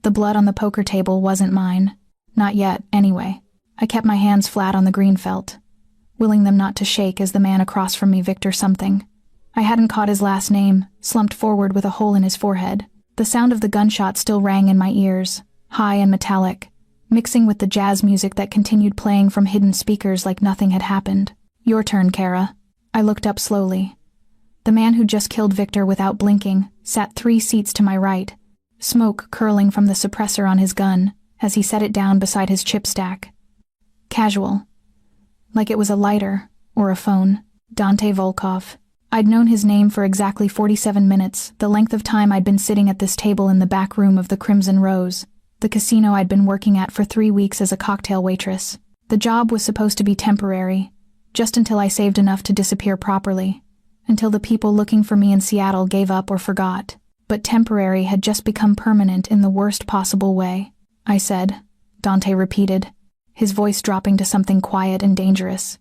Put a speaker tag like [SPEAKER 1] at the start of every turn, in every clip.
[SPEAKER 1] The blood on the poker table wasn't mine. Not yet, anyway. I kept my hands flat on the green felt, willing them not to shake as the man across from me, Victor something. I hadn't caught his last name, slumped forward with a hole in his forehead. The sound of the gunshot still rang in my ears, high and metallic, mixing with the jazz music that continued playing from hidden speakers like nothing had happened. Your turn, Kara. I looked up slowly. The man who just killed Victor without blinking sat 3 seats to my right, smoke curling from the suppressor on his gun as he set it down beside his chip stack. Casual. Like it was a lighter, or a phone. Dante Volkov. I'd known his name for exactly 47 minutes, the length of time I'd been sitting at this table in the back room of the Crimson Rose, the casino I'd been working at for 3 weeks as a cocktail waitress. The job was supposed to be temporary, just until I saved enough to disappear properly, until the people looking for me in Seattle gave up or forgot. But temporary had just become permanent in the worst possible way. I said, Dante repeated, his voice dropping to something quiet and dangerous.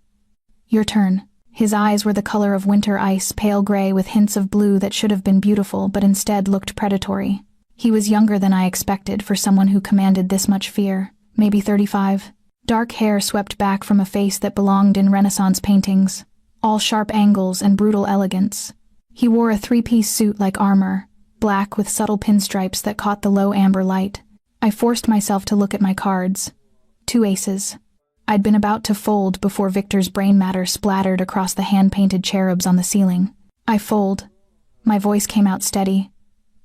[SPEAKER 1] Your turn. His eyes were the color of winter ice, pale gray with hints of blue that should have been beautiful but instead looked predatory. He was younger than I expected for someone who commanded this much fear, maybe 35. Dark hair swept back from a face that belonged in Renaissance paintings, all sharp angles and brutal elegance. He wore a 3-piece suit like armor, black with subtle pinstripes that caught the low amber light. I forced myself to look at my cards. 2 aces. I'd been about to fold before Victor's brain matter splattered across the hand-painted cherubs on the ceiling. I fold. My voice came out steady.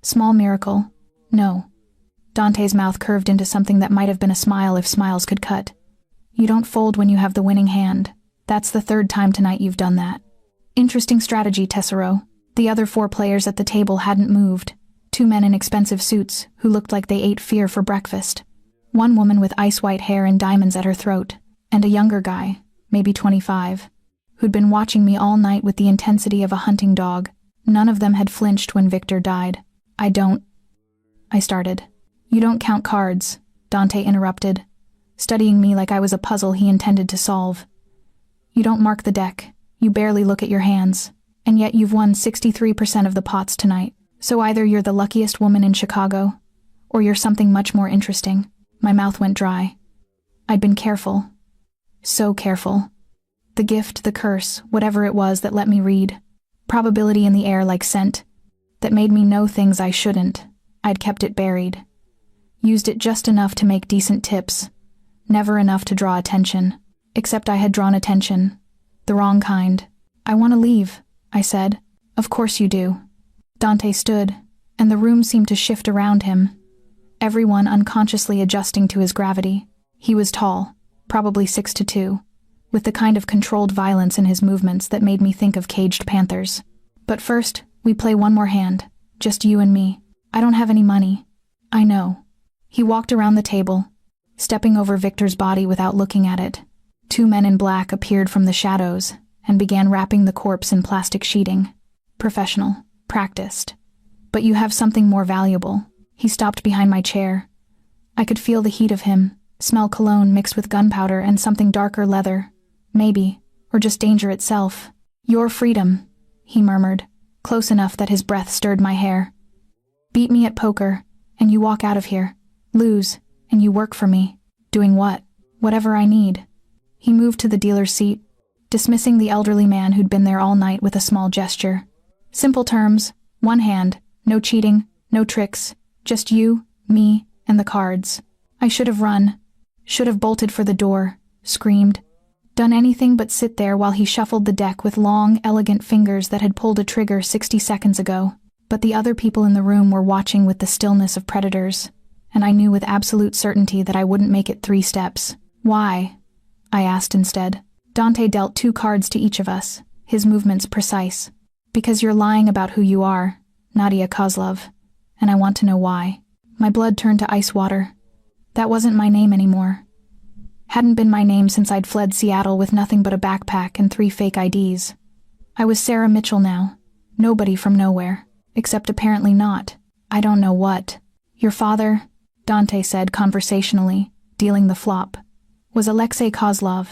[SPEAKER 1] Small miracle. No. Dante's mouth curved into something that might have been a smile if smiles could cut. You don't fold when you have the winning hand. That's the 3rd time tonight you've done that. Interesting strategy, Tessero. The other 4 players at the table hadn't moved. 2 men in expensive suits who looked like they ate fear for breakfast. 1 woman with ice-white hair and diamonds at her throat. And a younger guy, maybe 25, who'd been watching me all night with the intensity of a hunting dog. None of them had flinched when Victor died. I started. You don't count cards, Dante interrupted, studying me like I was a puzzle he intended to solve. You don't mark the deck, you barely look at your hands, and yet you've won 63% of the pots tonight. So either you're the luckiest woman in Chicago, or you're something much more interesting. My mouth went dry. I'd been careful. So careful. The gift, the curse, whatever it was that let me read. Probability in the air like scent. That made me know things I shouldn't. I'd kept it buried. Used it just enough to make decent tips. Never enough to draw attention. Except I had drawn attention. The wrong kind. I want to leave, I said. Of course you do. Dante stood, and the room seemed to shift around him. Everyone unconsciously adjusting to his gravity. He was tall. Probably 6'2", with the kind of controlled violence in his movements that made me think of caged panthers. But first, we play one more hand, just you and me. I don't have any money. I know. He walked around the table, stepping over Victor's body without looking at it. 2 men in black appeared from the shadows and began wrapping the corpse in plastic sheeting. Professional, practiced. But you have something more valuable. He stopped behind my chair. I could feel the heat of him. Smell cologne mixed with gunpowder and something darker leather. Maybe, or just danger itself. Your freedom, he murmured, close enough that his breath stirred my hair. Beat me at poker, and you walk out of here. Lose, and you work for me. Doing what? Whatever I need. He moved to the dealer's seat, dismissing the elderly man who'd been there all night with a small gesture. Simple terms, 1 hand, no cheating, no tricks, just you, me, and the cards. I should have run. Should have bolted for the door, screamed. Done anything but sit there while he shuffled the deck with long, elegant fingers that had pulled a trigger 60 seconds ago. But the other people in the room were watching with the stillness of predators, and I knew with absolute certainty that I wouldn't make it 3 steps. Why? I asked instead. Dante dealt 2 cards to each of us, his movements precise. Because you're lying about who you are, Nadia Kozlov, and I want to know why. My blood turned to ice water. That wasn't my name anymore. Hadn't been my name since I'd fled Seattle with nothing but a backpack and 3 fake IDs. I was Sarah Mitchell now. Nobody from nowhere. Except apparently not. I don't know what. Your father, Dante said conversationally, dealing the flop, was Alexei Kozlov,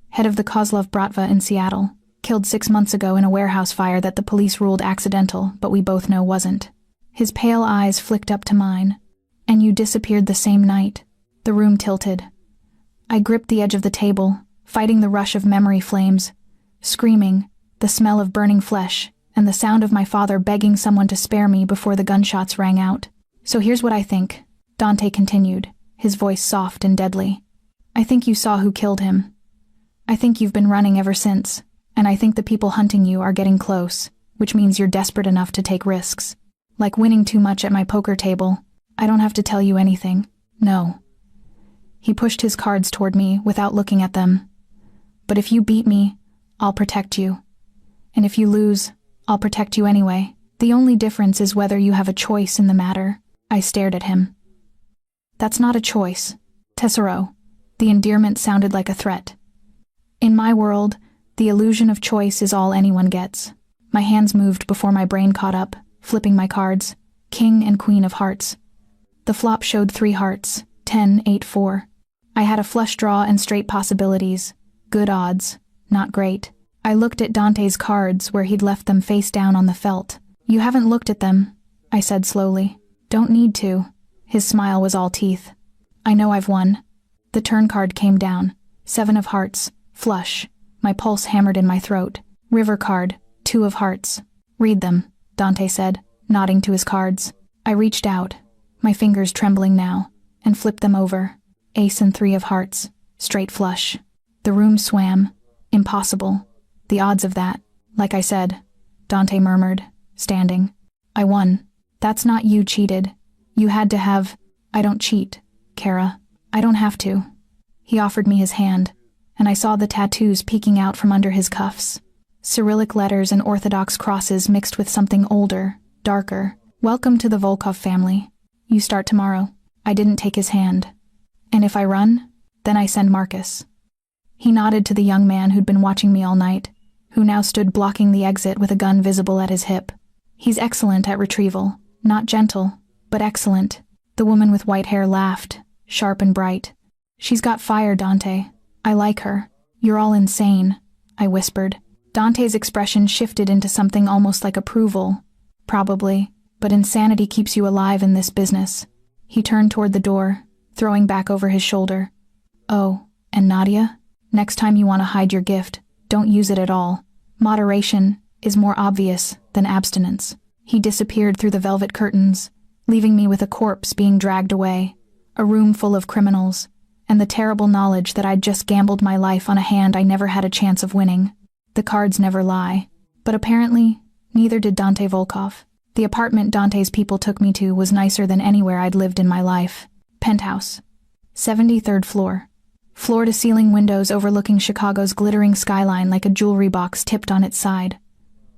[SPEAKER 1] head of the Kozlov Bratva in Seattle, killed 6 months ago in a warehouse fire that the police ruled accidental, but we both know wasn't. His pale eyes flicked up to mine. And you disappeared the same night. The room tilted. I gripped the edge of the table, fighting the rush of memory flames, screaming, the smell of burning flesh, and the sound of my father begging someone to spare me before the gunshots rang out. So here's what I think, Dante continued, his voice soft and deadly. I think you saw who killed him. I think you've been running ever since, and I think the people hunting you are getting close, which means you're desperate enough to take risks. Like winning too much at my poker table. I don't have to tell you anything. No. He pushed his cards toward me without looking at them. But if you beat me, I'll protect you. And if you lose, I'll protect you anyway. The only difference is whether you have a choice in the matter. I stared at him. That's not a choice. Tesoro. The endearment sounded like a threat. In my world, the illusion of choice is all anyone gets. My hands moved before my brain caught up, flipping my cards. King and Queen of Hearts. The flop showed 3 hearts, 10, 8, 4. I had a flush draw and straight possibilities. Good odds. Not great. I looked at Dante's cards where he'd left them face down on the felt. You haven't looked at them, I said slowly. Don't need to. His smile was all teeth. I know I've won. The turn card came down. 7 of hearts. Flush. My pulse hammered in my throat. River card. 2 of hearts. Read them, Dante said, nodding to his cards. I reached out, my fingers trembling now, and flipped them over. Ace and 3 of hearts. Straight flush. The room swam. Impossible. The odds of that. Like I said, Dante murmured, standing. I won. That's not you cheated. You had to have. I don't cheat, Kara. I don't have to. He offered me his hand, and I saw the tattoos peeking out from under his cuffs. Cyrillic letters and Orthodox crosses mixed with something older, darker. Welcome to the Volkov family. You start tomorrow. I didn't take his hand. And if I run, then I send Marcus. He nodded to the young man who'd been watching me all night, who now stood blocking the exit with a gun visible at his hip. He's excellent at retrieval. Not gentle, but excellent. The woman with white hair laughed, sharp and bright. She's got fire, Dante. I like her. You're all insane, I whispered. Dante's expression shifted into something almost like approval. Probably, but insanity keeps you alive in this business. He turned toward the door, throwing back over his shoulder. Oh, and Nadia? Next time you want to hide your gift, don't use it at all. Moderation is more obvious than abstinence. He disappeared through the velvet curtains, leaving me with a corpse being dragged away, a room full of criminals, and the terrible knowledge that I'd just gambled my life on a hand I never had a chance of winning. The cards never lie. But apparently, neither did Dante Volkov. The apartment Dante's people took me to was nicer than anywhere I'd lived in my life. Penthouse. 73rd floor. Floor-to-ceiling windows overlooking Chicago's glittering skyline like a jewelry box tipped on its side.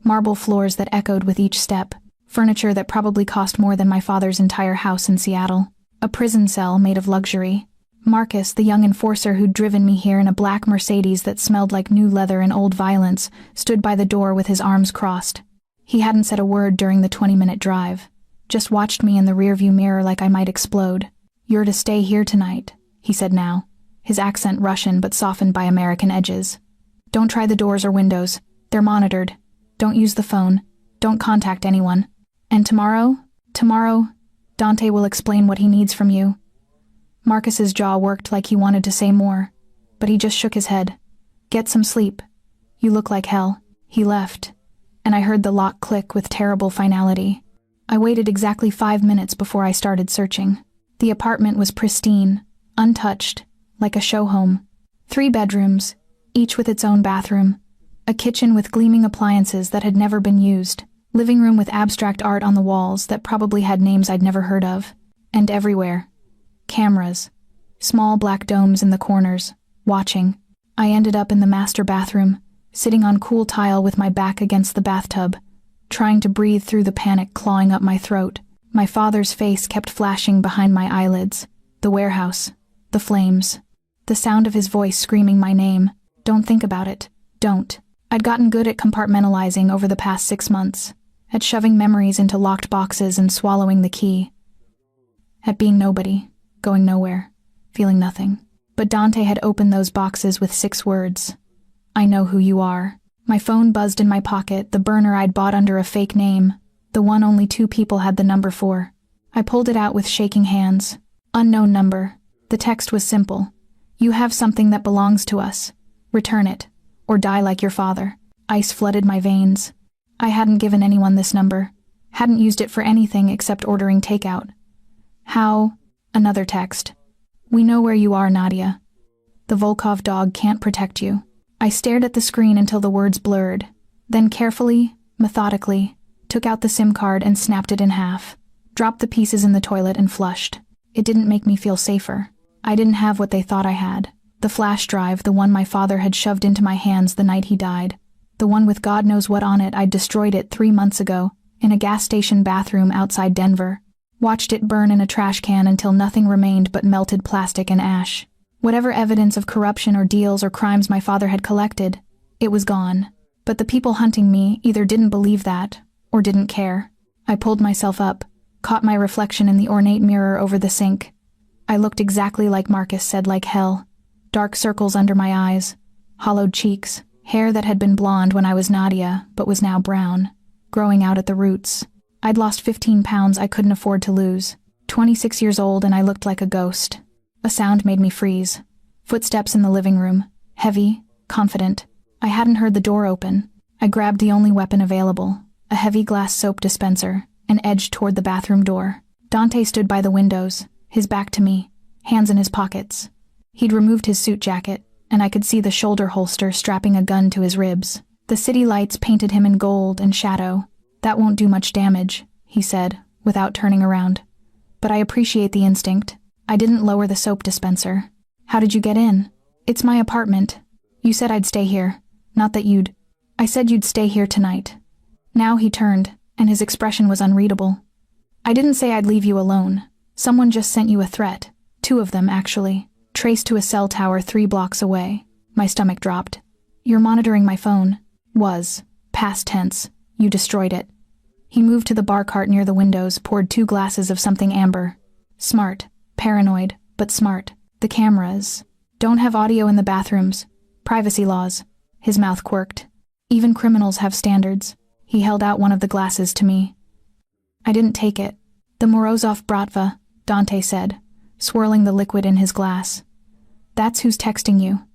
[SPEAKER 1] Marble floors that echoed with each step. Furniture that probably cost more than my father's entire house in Seattle. A prison cell made of luxury. Marcus, the young enforcer who'd driven me here in a black Mercedes that smelled like new leather and old violence, stood by the door with his arms crossed. He hadn't said a word during the 20-minute drive. Just watched me in the rearview mirror like I might explode. You're to stay here tonight, he said now, his accent Russian but softened by American edges. Don't try the doors or windows. They're monitored. Don't use the phone. Don't contact anyone. And tomorrow, Dante will explain what he needs from you. Marcus's jaw worked like he wanted to say more, but he just shook his head. Get some sleep. You look like hell. He left, and I heard the lock click with terrible finality. I waited exactly 5 minutes before I started searching. The apartment was pristine, untouched, like a show home. 3 bedrooms, each with its own bathroom. A kitchen with gleaming appliances that had never been used. Living room with abstract art on the walls that probably had names I'd never heard of. And everywhere. Cameras. Small black domes in the corners, watching. I ended up in the master bathroom, sitting on cool tile with my back against the bathtub, trying to breathe through the panic clawing up my throat. My father's face kept flashing behind my eyelids. The warehouse. The flames. The sound of his voice screaming my name. Don't think about it. Don't. I'd gotten good at compartmentalizing over the past 6 months, at shoving memories into locked boxes and swallowing the key. At being nobody. Going nowhere, feeling nothing. But Dante had opened those boxes with 6 words. I know who you are. My phone buzzed in my pocket, the burner I'd bought under a fake name, the one only 2 people had the number for. I pulled it out with shaking hands. Unknown number. The text was simple. You have something that belongs to us. Return it, or die like your father. Ice flooded my veins. I hadn't given anyone this number. Hadn't used it for anything except ordering takeout. How? Another text. We know where you are, Nadia. The Volkov dog can't protect you. I stared at the screen until the words blurred, then carefully, methodically, took out the SIM card and snapped it in half. Dropped the pieces in the toilet and flushed. It didn't make me feel safer. I didn't have what they thought I had. The flash drive, the one my father had shoved into my hands the night he died. The one with God knows what on it. I'd destroyed it 3 months ago, in a gas station bathroom outside Denver. Watched it burn in a trash can until nothing remained but melted plastic and ash. Whatever evidence of corruption or deals or crimes my father had collected, it was gone. But the people hunting me either didn't believe that, or didn't care. I pulled myself up, caught my reflection in the ornate mirror over the sink. I looked exactly like Marcus said, like hell. Dark circles under my eyes, hollowed cheeks, hair that had been blonde when I was Nadia, but was now brown, growing out at the roots. I'd lost 15 pounds I couldn't afford to lose. 26 years old and I looked like a ghost. A sound made me freeze. Footsteps in the living room, heavy, confident. I hadn't heard the door open. I grabbed the only weapon available, a heavy glass soap dispenser, and edged toward the bathroom door. Dante stood by the windows, his back to me, hands in his pockets. He'd removed his suit jacket, and I could see the shoulder holster strapping a gun to his ribs. The city lights painted him in gold and shadow. That won't do much damage, he said, without turning around. But I appreciate the instinct. I didn't lower the soap dispenser. How did you get in? It's my apartment. You said I'd stay here. Not that you'd. I said you'd stay here tonight. Now he turned, and his expression was unreadable. I didn't say I'd leave you alone. Someone just sent you a threat. 2 of them, actually. Traced to a cell tower 3 blocks away. My stomach dropped. You're monitoring my phone. Was. Past tense. You destroyed it. He moved to the bar cart near the windows, poured 2 glasses of something amber. Smart. Paranoid, but smart. The cameras. Don't have audio in the bathrooms. Privacy laws. His mouth quirked. Even criminals have standards. He held out one of the glasses to me. I didn't take it. The Morozov Bratva, Dante said, swirling the liquid in his glass. That's who's texting you.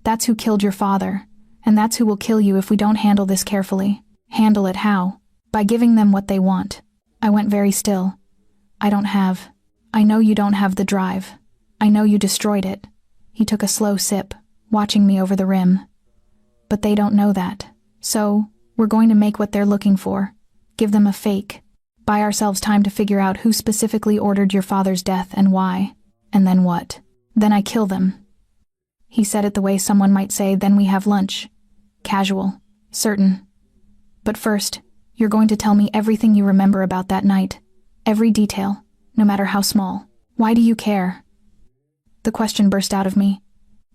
[SPEAKER 1] That's who killed your father. And that's who will kill you if we don't handle this carefully. Handle it how? By giving them what they want. I went very still. I know you don't have the drive. I know you destroyed it. He took a slow sip, watching me over the rim. But they don't know that. So, we're going to make what they're looking for. Give them a fake. Buy ourselves time to figure out who specifically ordered your father's death and why. And then what? Then I kill them. He said it the way someone might say, then we have lunch. Casual. Certain. But first, you're going to tell me everything you remember about that night. Every detail. No matter how small. Why do you care? The question burst out of me.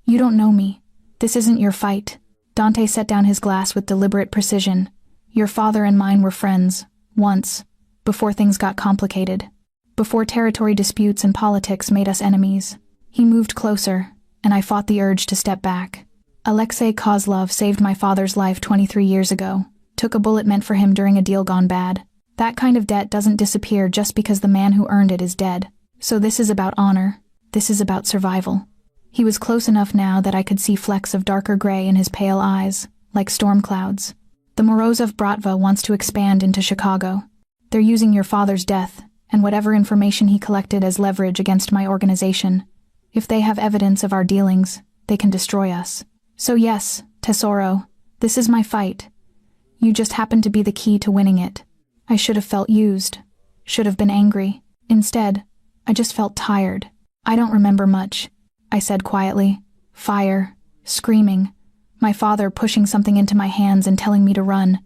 [SPEAKER 1] You don't know me. This isn't your fight. Dante set down his glass with deliberate precision. Your father and mine were friends. Once. Before things got complicated. Before territory disputes and politics made us enemies. He moved closer, and I fought the urge to step back. Alexei Kozlov saved my father's life 23 years ago. Took a bullet meant for him during a deal gone bad. That kind of debt doesn't disappear just because the man who earned it is dead. So this is about honor. This is about survival. He was close enough now that I could see flecks of darker gray in his pale eyes, like storm clouds. The Morozov Bratva wants to expand into Chicago. They're using your father's death, and whatever information he collected as leverage against my organization. If they have evidence of our dealings, they can destroy us. So yes, Tesoro, this is my fight. You just happen to be the key to winning it. I should have felt used. Should have been angry. Instead, I just felt tired. I don't remember much, I said quietly. Fire. Screaming. My father pushing something into my hands and telling me to run.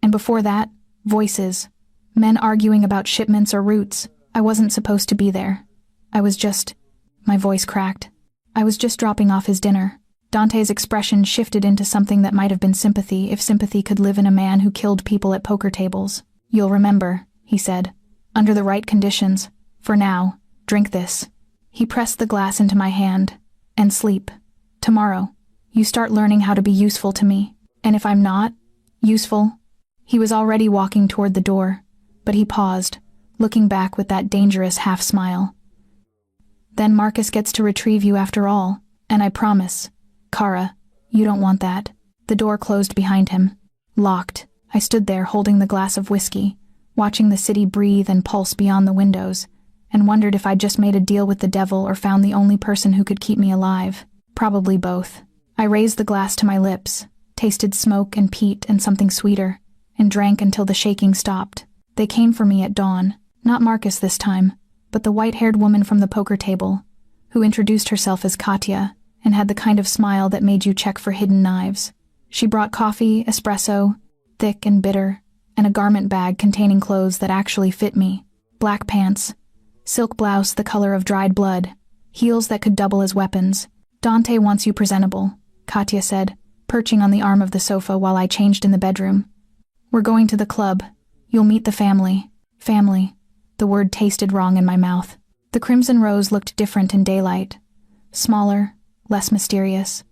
[SPEAKER 1] And before that, voices. Men arguing about shipments or routes. I wasn't supposed to be there. My voice cracked. I was just dropping off his dinner. Dante's expression shifted into something that might have been sympathy if sympathy could live in a man who killed people at poker tables. You'll remember, he said. Under the right conditions. For now, drink this. He pressed the glass into my hand. And sleep. Tomorrow, you start learning how to be useful to me. And if I'm not useful. He was already walking toward the door, but he paused, looking back with that dangerous half-smile. Then Marcus gets to retrieve you after all, and I promise, Kara, you don't want that. The door closed behind him. Locked. I stood there holding the glass of whiskey, watching the city breathe and pulse beyond the windows, and wondered if I'd just made a deal with the devil or found the only person who could keep me alive. Probably both. I raised the glass to my lips, tasted smoke and peat and something sweeter, and drank until the shaking stopped. They came for me at dawn. Not Marcus this time, but the white-haired woman from the poker table, who introduced herself as Katya and had the kind of smile that made you check for hidden knives. She brought coffee, espresso, thick and bitter, and a garment bag containing clothes that actually fit me. Black pants, silk blouse the color of dried blood, heels that could double as weapons. Dante wants you presentable, Katya said, perching on the arm of the sofa while I changed in the bedroom. We're going to the club. You'll meet the family. Family. The word tasted wrong in my mouth. The Crimson Rose looked different in daylight. Smaller, less mysterious.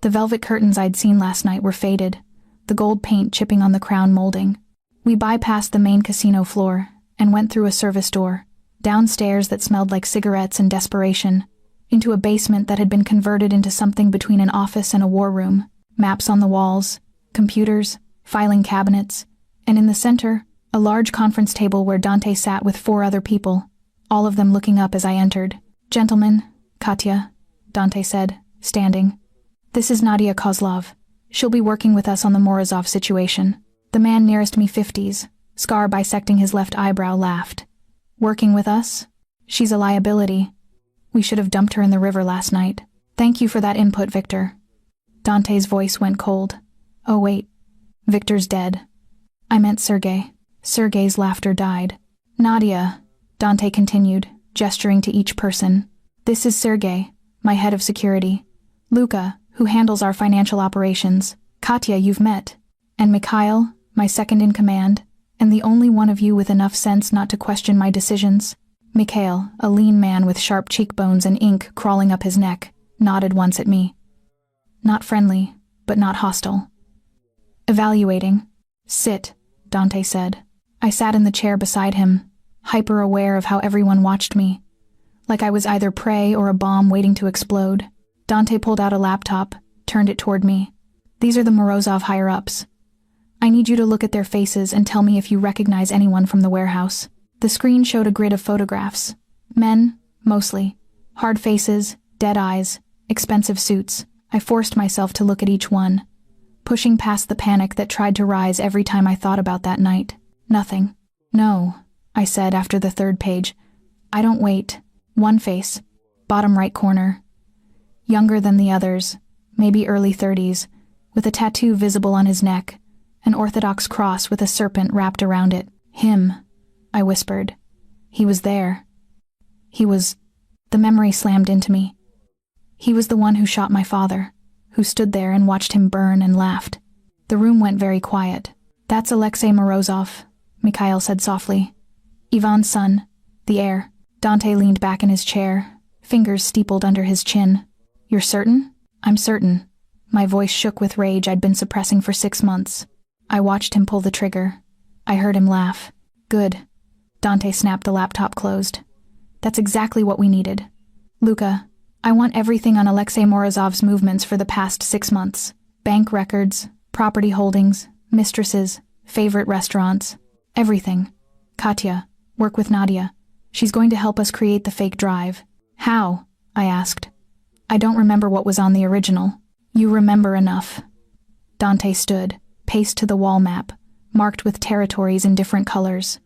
[SPEAKER 1] The velvet curtains I'd seen last night were faded, the gold paint chipping on the crown molding. We bypassed the main casino floor and went through a service door, downstairs that smelled like cigarettes and desperation, into a basement that had been converted into something between an office and a war room. Maps on the walls, computers, filing cabinets, and in the center, a large conference table where Dante sat with 4 other people, all of them looking up as I entered. Gentlemen, Katya, Dante said, standing. This is Nadia Kozlov. She'll be working with us on the Morozov situation. The man nearest me 50s, scar bisecting his left eyebrow, laughed. Working with us? She's a liability. We should have dumped her in the river last night. Thank you for that input, Victor. Dante's voice went cold. Oh wait, Victor's dead. I meant Sergei. Sergei's laughter died. Nadia, Dante continued, gesturing to each person. This is Sergei, my head of security. Luca, who handles our financial operations. Katya, you've met. And Mikhail, my second in command, and the only one of you with enough sense not to question my decisions. Mikhail, a lean man with sharp cheekbones and ink crawling up his neck, nodded once at me. Not friendly, but not hostile. Evaluating. Sit, Dante said. I sat in the chair beside him, hyper-aware of how everyone watched me, like I was either prey or a bomb waiting to explode. Dante pulled out a laptop, turned it toward me. These are the Morozov higher-ups. I need you to look at their faces and tell me if you recognize anyone from the warehouse. The screen showed a grid of photographs. Men, mostly. Hard faces, dead eyes, expensive suits. I forced myself to look at each one, pushing past the panic that tried to rise every time I thought about that night. Nothing. No, I said after the 3rd page. I don't wait. One face. Bottom right corner. Younger than the others, maybe early 30s, with a tattoo visible on his neck, an Orthodox cross with a serpent wrapped around it. Him, I whispered. He was there. He was... The memory slammed into me. He was the one who shot my father, who stood there and watched him burn and laughed. The room went very quiet. That's Alexei Morozov, Mikhail said softly. Ivan's son, the heir. Dante leaned back in his chair, fingers steepled under his chin. You're certain? I'm certain. My voice shook with rage I'd been suppressing for 6 months. I watched him pull the trigger. I heard him laugh. Good. Dante snapped the laptop closed. That's exactly what we needed. Luca, I want everything on Alexei Morozov's movements for the past 6 months. Bank records, property holdings, mistresses, favorite restaurants. Everything. Katya, work with Nadia. She's going to help us create the fake drive. How? I asked. I don't remember what was on the original. You remember enough. Dante stood, paced to the wall map, marked with territories in different colors.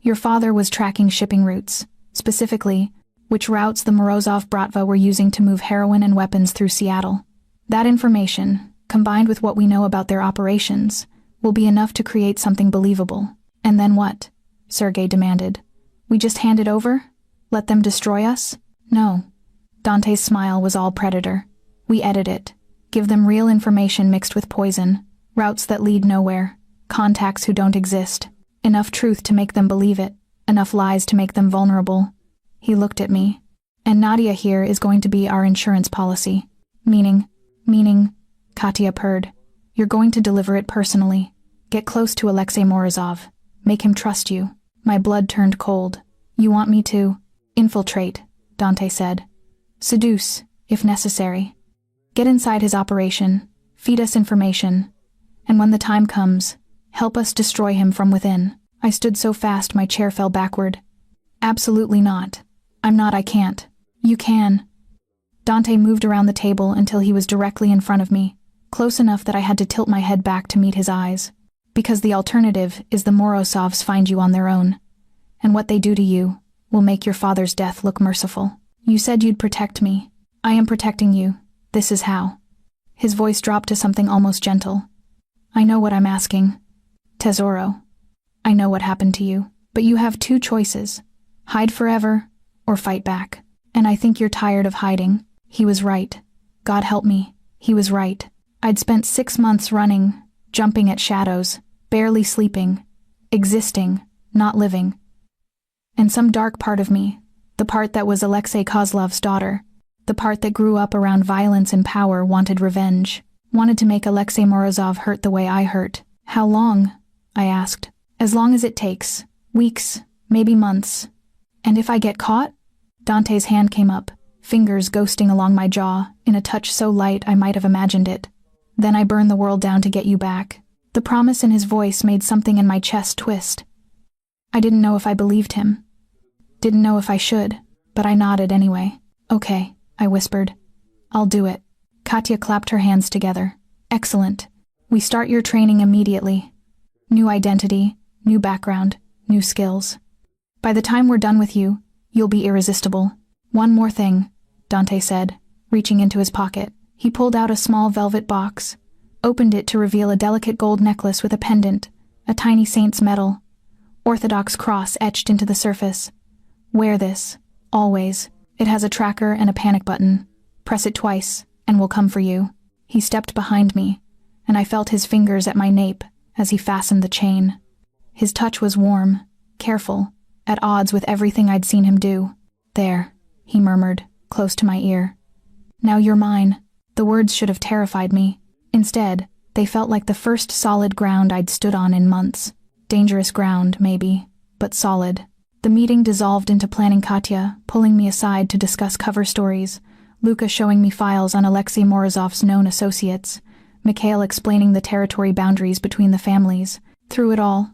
[SPEAKER 1] Your father was tracking shipping routes, specifically, which routes the Morozov Bratva were using to move heroin and weapons through Seattle. That information, combined with what we know about their operations, will be enough to create something believable. And then what? Sergei demanded. We just hand it over? Let them destroy us? No. Dante's smile was all predator. We edit it. Give them real information mixed with poison, routes that lead nowhere, contacts who don't exist. Enough truth to make them believe it, enough lies to make them vulnerable. He looked at me. And Nadia here is going to be our insurance policy. Meaning, Katya purred. You're going to deliver it personally. Get close to Alexei Morozov. Make him trust you. My blood turned cold. You want me to infiltrate, Dante said. Seduce, if necessary. Get inside his operation, feed us information, and when the time comes, help us destroy him from within. I stood so fast my chair fell backward. Absolutely not. I'm not, I can't. You can. Dante moved around the table until he was directly in front of me, close enough that I had to tilt my head back to meet his eyes. Because the alternative is the Morozovs find you on their own, and what they do to you will make your father's death look merciful. You said you'd protect me. I am protecting you. This is how. His voice dropped to something almost gentle. I know what I'm asking. Tesoro. I know what happened to you, but you have two choices. Hide forever, or fight back. And I think you're tired of hiding. He was right. God help me. He was right. I'd spent 6 months running, jumping at shadows, barely sleeping, existing, not living. And some dark part of me, the part that was Alexei Kozlov's daughter, the part that grew up around violence and power, wanted revenge, wanted to make Alexei Morozov hurt the way I hurt. How long? I asked. As long as it takes. Weeks, maybe months. And if I get caught? Dante's hand came up, fingers ghosting along my jaw, in a touch so light I might have imagined it. Then I burn the world down to get you back. The promise in his voice made something in my chest twist. I didn't know if I believed him. Didn't know if I should, but I nodded anyway. Okay, I whispered. I'll do it. Katya clapped her hands together. Excellent. We start your training immediately. New identity, new background, new skills. By the time we're done with you, you'll be irresistible. One more thing, Dante said, reaching into his pocket. He pulled out a small velvet box, opened it to reveal a delicate gold necklace with a pendant, a tiny saint's medal, Orthodox cross etched into the surface. Wear this, always. It has a tracker and a panic button. Press it twice, and we'll come for you. He stepped behind me, and I felt his fingers at my nape as he fastened the chain. His touch was warm, careful, at odds with everything I'd seen him do. There, he murmured, close to my ear. Now you're mine. The words should have terrified me. Instead, they felt like the first solid ground I'd stood on in months. Dangerous ground, maybe, but solid. The meeting dissolved into planning Katya, pulling me aside to discuss cover stories, Luka showing me files on Alexei Morozov's known associates, Mikhail explaining the territory boundaries between the families. Through it all,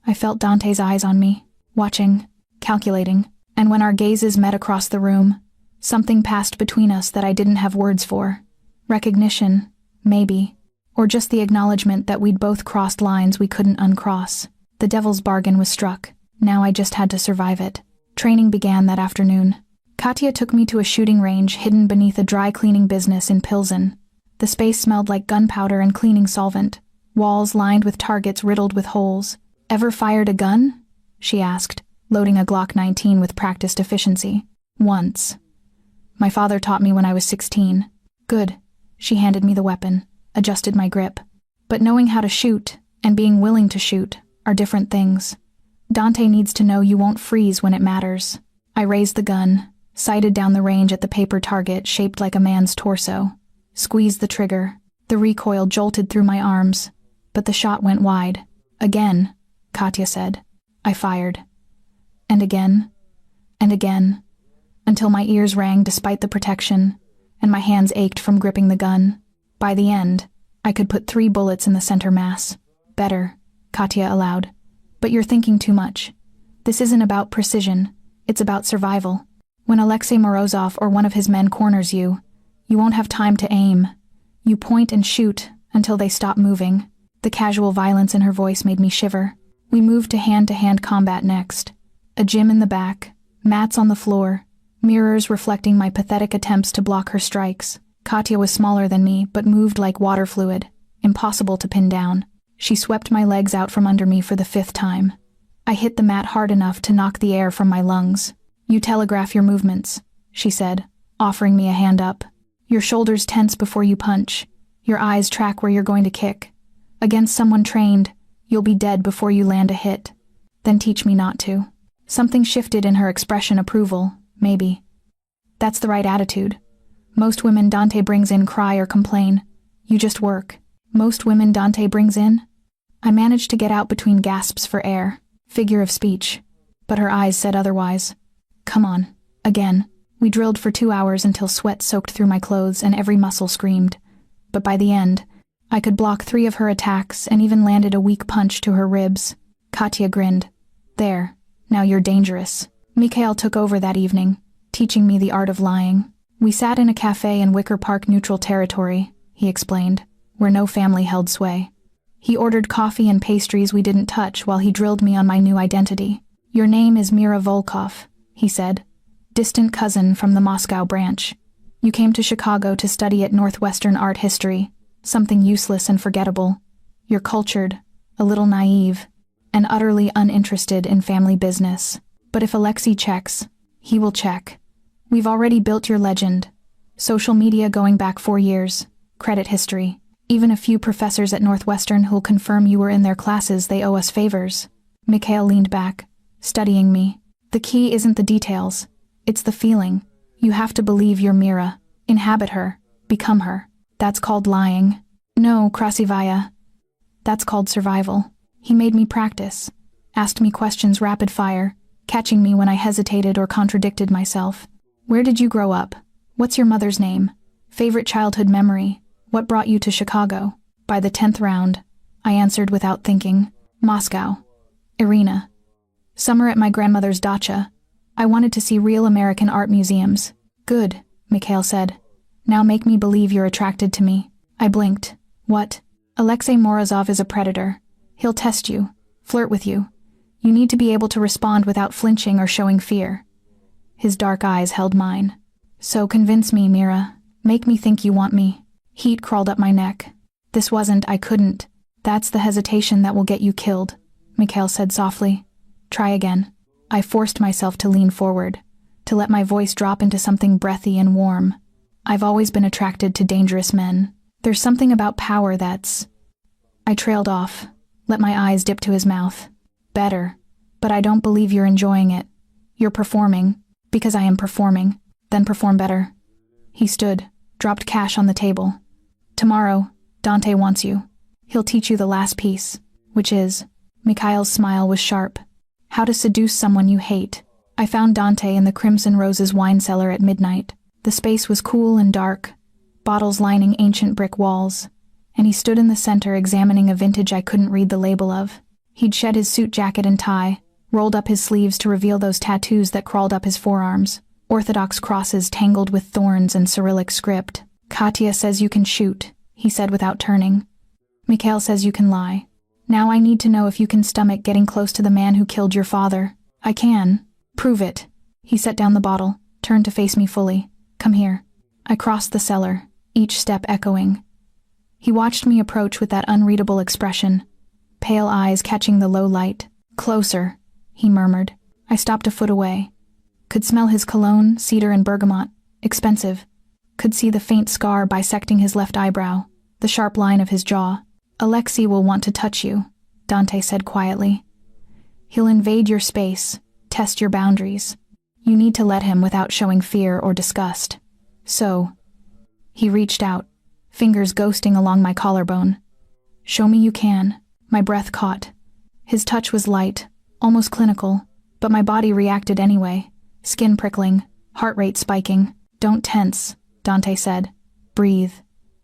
[SPEAKER 1] I felt Dante's eyes on me, watching, calculating, and when our gazes met across the room, something passed between us that I didn't have words for. Recognition, maybe, or just the acknowledgement that we'd both crossed lines we couldn't uncross. The devil's bargain was struck. Now I just had to survive it. Training began that afternoon. Katya took me to a shooting range hidden beneath a dry cleaning business in Pilsen. The space smelled like gunpowder and cleaning solvent, walls lined with targets riddled with holes. Ever fired a gun? She asked, loading a Glock 19 with practiced efficiency. Once. My father taught me when I was 16. Good. She handed me the weapon, adjusted my grip. But knowing how to shoot, and being willing to shoot, are different things. Dante needs to know you won't freeze when it matters. I raised the gun, sighted down the range at the paper target shaped like a man's torso, squeezed the trigger. The recoil jolted through my arms, but the shot went wide. Again, Katya said. I fired. And again, until my ears rang despite the protection, and my hands ached from gripping the gun. By the end, I could put 3 bullets in the center mass. Better, Katya allowed. But you're thinking too much. This isn't about precision, it's about survival. When Alexei Morozov or one of his men corners you, you won't have time to aim. You point and shoot until they stop moving. The casual violence in her voice made me shiver. We moved to hand-to-hand combat next. A gym in the back, mats on the floor, mirrors reflecting my pathetic attempts to block her strikes. Katya was smaller than me, but moved like water fluid, impossible to pin down. She swept my legs out from under me for the 5th time. I hit the mat hard enough to knock the air from my lungs. You telegraph your movements, she said, offering me a hand up. Your shoulders tense before you punch. Your eyes track where you're going to kick. Against someone trained, you'll be dead before you land a hit. Then teach me not to. Something shifted in her expression. Approval, maybe. That's the right attitude. Most women Dante brings in cry or complain. You just work. Most women Dante brings in? I managed to get out between gasps for air. Figure of speech. But her eyes said otherwise. Come on. Again. We drilled for 2 hours until sweat soaked through my clothes and every muscle screamed. But by the end, I could block 3 of her attacks and even landed a weak punch to her ribs. Katya grinned. There. Now you're dangerous. Mikhail took over that evening, teaching me the art of lying. We sat in a cafe in Wicker Park neutral territory, he explained, where no family held sway. He ordered coffee and pastries we didn't touch while he drilled me on my new identity. Your name is Mira Volkov, he said. Distant cousin from the Moscow branch. You came to Chicago to study at Northwestern art history, something useless and forgettable. You're cultured, a little naive, and utterly uninterested in family business. But if Alexei checks, he will check. We've already built your legend. Social media going back 4 years, credit history. Even a few professors at Northwestern who'll confirm you were in their classes, they owe us favors. Mikhail leaned back, studying me. The key isn't the details. It's the feeling. You have to believe you're Mira, inhabit her, become her. That's called lying. No, Krasivaya. That's called survival. He made me practice, asked me questions rapid fire, catching me when I hesitated or contradicted myself. Where did you grow up? What's your mother's name? Favorite childhood memory? What brought you to Chicago? By the 10th round, I answered without thinking. Moscow. Irina. Summer at my grandmother's dacha. I wanted to see real American art museums. Good, Mikhail said. Now make me believe you're attracted to me. I blinked. What? Alexei Morozov is a predator. He'll test you, flirt with you. You need to be able to respond without flinching or showing fear. His dark eyes held mine. So convince me, Mira. Make me think you want me. Heat crawled up my neck. This wasn't, I couldn't. That's the hesitation that will get you killed, Mikhail said softly. Try again. I forced myself to lean forward, to let my voice drop into something breathy and warm. I've always been attracted to dangerous men. There's something about power that's... I trailed off, let my eyes dip to his mouth. Better, but I don't believe you're enjoying it. You're performing, because I am performing. Then perform better. He stood, dropped cash on the table. Tomorrow, Dante wants you. He'll teach you the last piece, which is... Mikhail's smile was sharp. How to seduce someone you hate. I found Dante in the Crimson Roses wine cellar at midnight. The space was cool and dark, bottles lining ancient brick walls, and he stood in the center examining a vintage I couldn't read the label of. He'd shed his suit jacket and tie, rolled up his sleeves to reveal those tattoos that crawled up his forearms, Orthodox crosses tangled with thorns and Cyrillic script. Katya says you can shoot, he said without turning. Mikhail says you can lie. Now I need to know if you can stomach getting close to the man who killed your father. I can. Prove it. He set down the bottle, turned to face me fully. Come here. I crossed the cellar, each step echoing. He watched me approach with that unreadable expression, pale eyes catching the low light. Closer, he murmured. I stopped a foot away. Could smell his cologne, cedar and bergamot. Expensive. Could see the faint scar bisecting his left eyebrow, the sharp line of his jaw. Alexei will want to touch you, Dante said quietly. He'll invade your space, test your boundaries. You need to let him without showing fear or disgust. So, he reached out, fingers ghosting along my collarbone. Show me you can. My breath caught. His touch was light, almost clinical, but my body reacted anyway, skin prickling, heart rate spiking. Don't tense, Dante said. Breathe.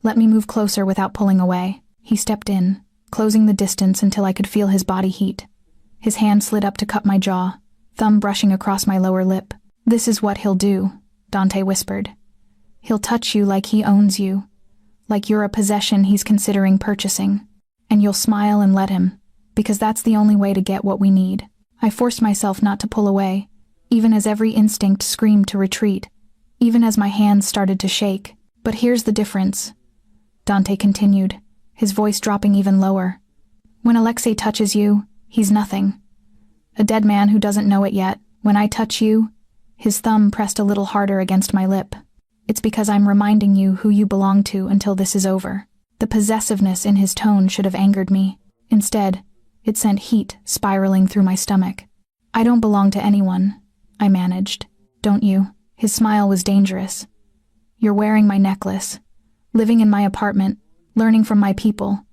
[SPEAKER 1] Let me move closer without pulling away. He stepped in, closing the distance until I could feel his body heat. His hand slid up to cup my jaw, thumb brushing across my lower lip. This is what he'll do, Dante whispered. He'll touch you like he owns you, like you're a possession he's considering purchasing. And you'll smile and let him, because that's the only way to get what we need. I forced myself not to pull away, even as every instinct screamed to retreat, even as my hands started to shake. But here's the difference, Dante continued, his voice dropping even lower. When Alexei touches you, he's nothing. A dead man who doesn't know it yet. When I touch you, his thumb pressed a little harder against my lip. It's because I'm reminding you who you belong to until this is over. The possessiveness in his tone should have angered me. Instead, it sent heat spiraling through my stomach. I don't belong to anyone, I managed. Don't you? His smile was dangerous. You're wearing my necklace, living in my apartment, learning from my people.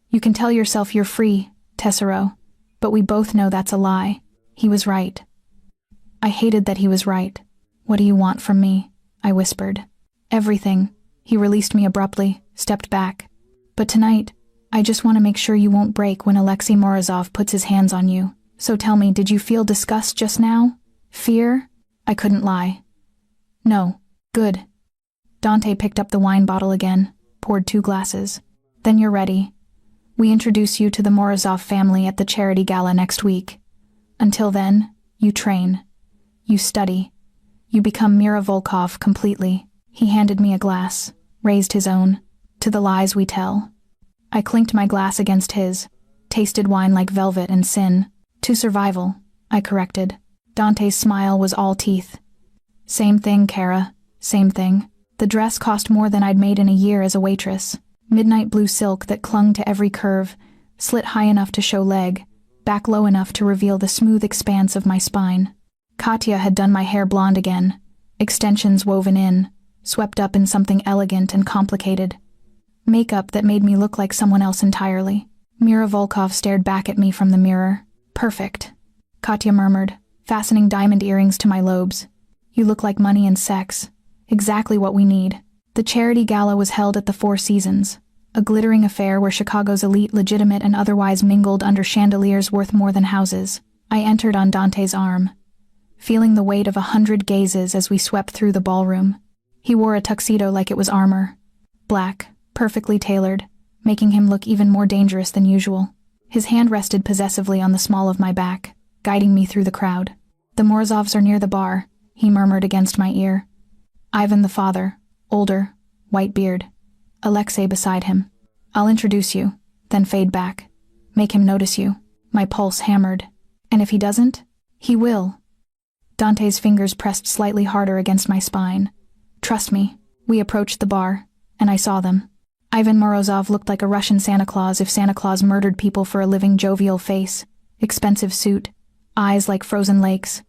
[SPEAKER 1] You can tell yourself you're free, Tessero. But we both know that's a lie. He was right. I hated that he was right. What do you want from me? I whispered. Everything. He released me abruptly, stepped back. But tonight, I just want to make sure you won't break when Alexei Morozov puts his hands on you. So tell me, did you feel disgust just now? Fear? I couldn't lie. No. Good. Dante picked up the wine bottle again, poured 2 glasses. Then you're ready. We introduce you to the Morozov family at the charity gala next week. Until then, you train. You study. You become Mira Volkov completely. He handed me a glass, raised his own. To the lies we tell. I clinked my glass against his, tasted wine like velvet and sin. To survival, I corrected. Dante's smile was all teeth. Same thing, Kara. Same thing. The dress cost more than I'd made in a year as a waitress. Midnight blue silk that clung to every curve, slit high enough to show leg, back low enough to reveal the smooth expanse of my spine. Katya had done my hair blonde again, extensions woven in, swept up in something elegant and complicated. Makeup that made me look like someone else entirely. Mira Volkov stared back at me from the mirror. Perfect, Katya murmured, fastening diamond earrings to my lobes. You look like money and sex. Exactly what we need. The charity gala was held at the Four Seasons, a glittering affair where Chicago's elite legitimate and otherwise mingled under chandeliers worth more than houses. I entered on Dante's arm, feeling the weight of 100 gazes as we swept through the ballroom. He wore a tuxedo like it was armor. Black, perfectly tailored, making him look even more dangerous than usual. His hand rested possessively on the small of my back, guiding me through the crowd. The Morozovs are near the bar, he murmured against my ear. Ivan the father, older, white beard. Alexei beside him. I'll introduce you, then fade back. Make him notice you. My pulse hammered. And if he doesn't? He will. Dante's fingers pressed slightly harder against my spine. Trust me. We approached the bar, and I saw them. Ivan Morozov looked like a Russian Santa Claus if Santa Claus murdered people for a living jovial face, expensive suit, eyes like frozen lakes.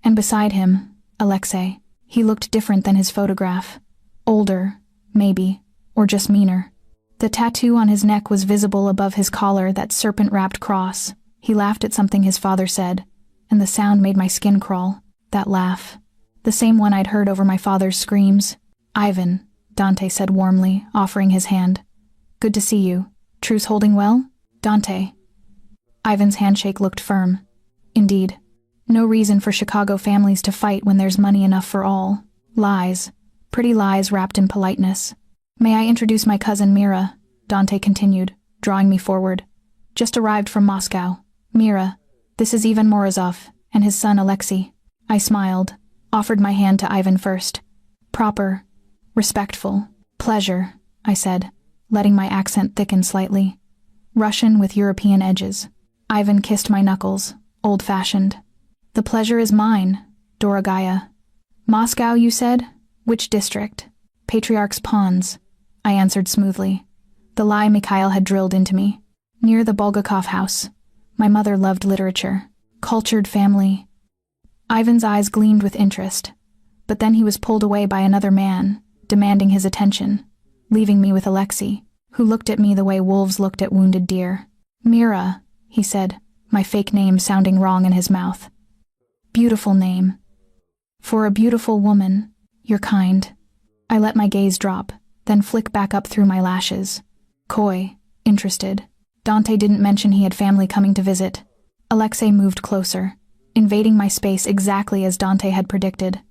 [SPEAKER 1] And beside him, Alexei. He looked different than his photograph. Older, maybe, or just meaner. The tattoo on his neck was visible above his collar, that serpent-wrapped cross. He laughed at something his father said, and the sound made my skin crawl. That laugh. The same one I'd heard over my father's screams. Ivan, Dante said warmly, offering his hand. Good to see you. Truce holding well? Dante. Ivan's handshake looked firm. Indeed. No reason for Chicago families to fight when there's money enough for all. Lies. Pretty lies wrapped in politeness. May I introduce my cousin Mira? Dante continued, drawing me forward. Just arrived from Moscow. Mira. This is Ivan Morozov, and his son Alexei. I smiled, offered my hand to Ivan first. Proper. Respectful. Pleasure, I said, letting my accent thicken slightly. Russian with European edges. Ivan kissed my knuckles, old-fashioned. The pleasure is mine, Dorogaya. Moscow, you said? Which district? Patriarch's Pawns, I answered smoothly. The lie Mikhail had drilled into me. Near the Bulgakov house. My mother loved literature. Cultured family. Ivan's eyes gleamed with interest, but then he was pulled away by another man, demanding his attention, leaving me with Alexei, who looked at me the way wolves looked at wounded deer. Mira, he said, my fake name sounding wrong in his mouth. Beautiful name. For a beautiful woman, you're kind. I let my gaze drop, then flick back up through my lashes. Coy, interested. Dante didn't mention he had family coming to visit. Alexei moved closer, invading my space exactly as Dante had predicted.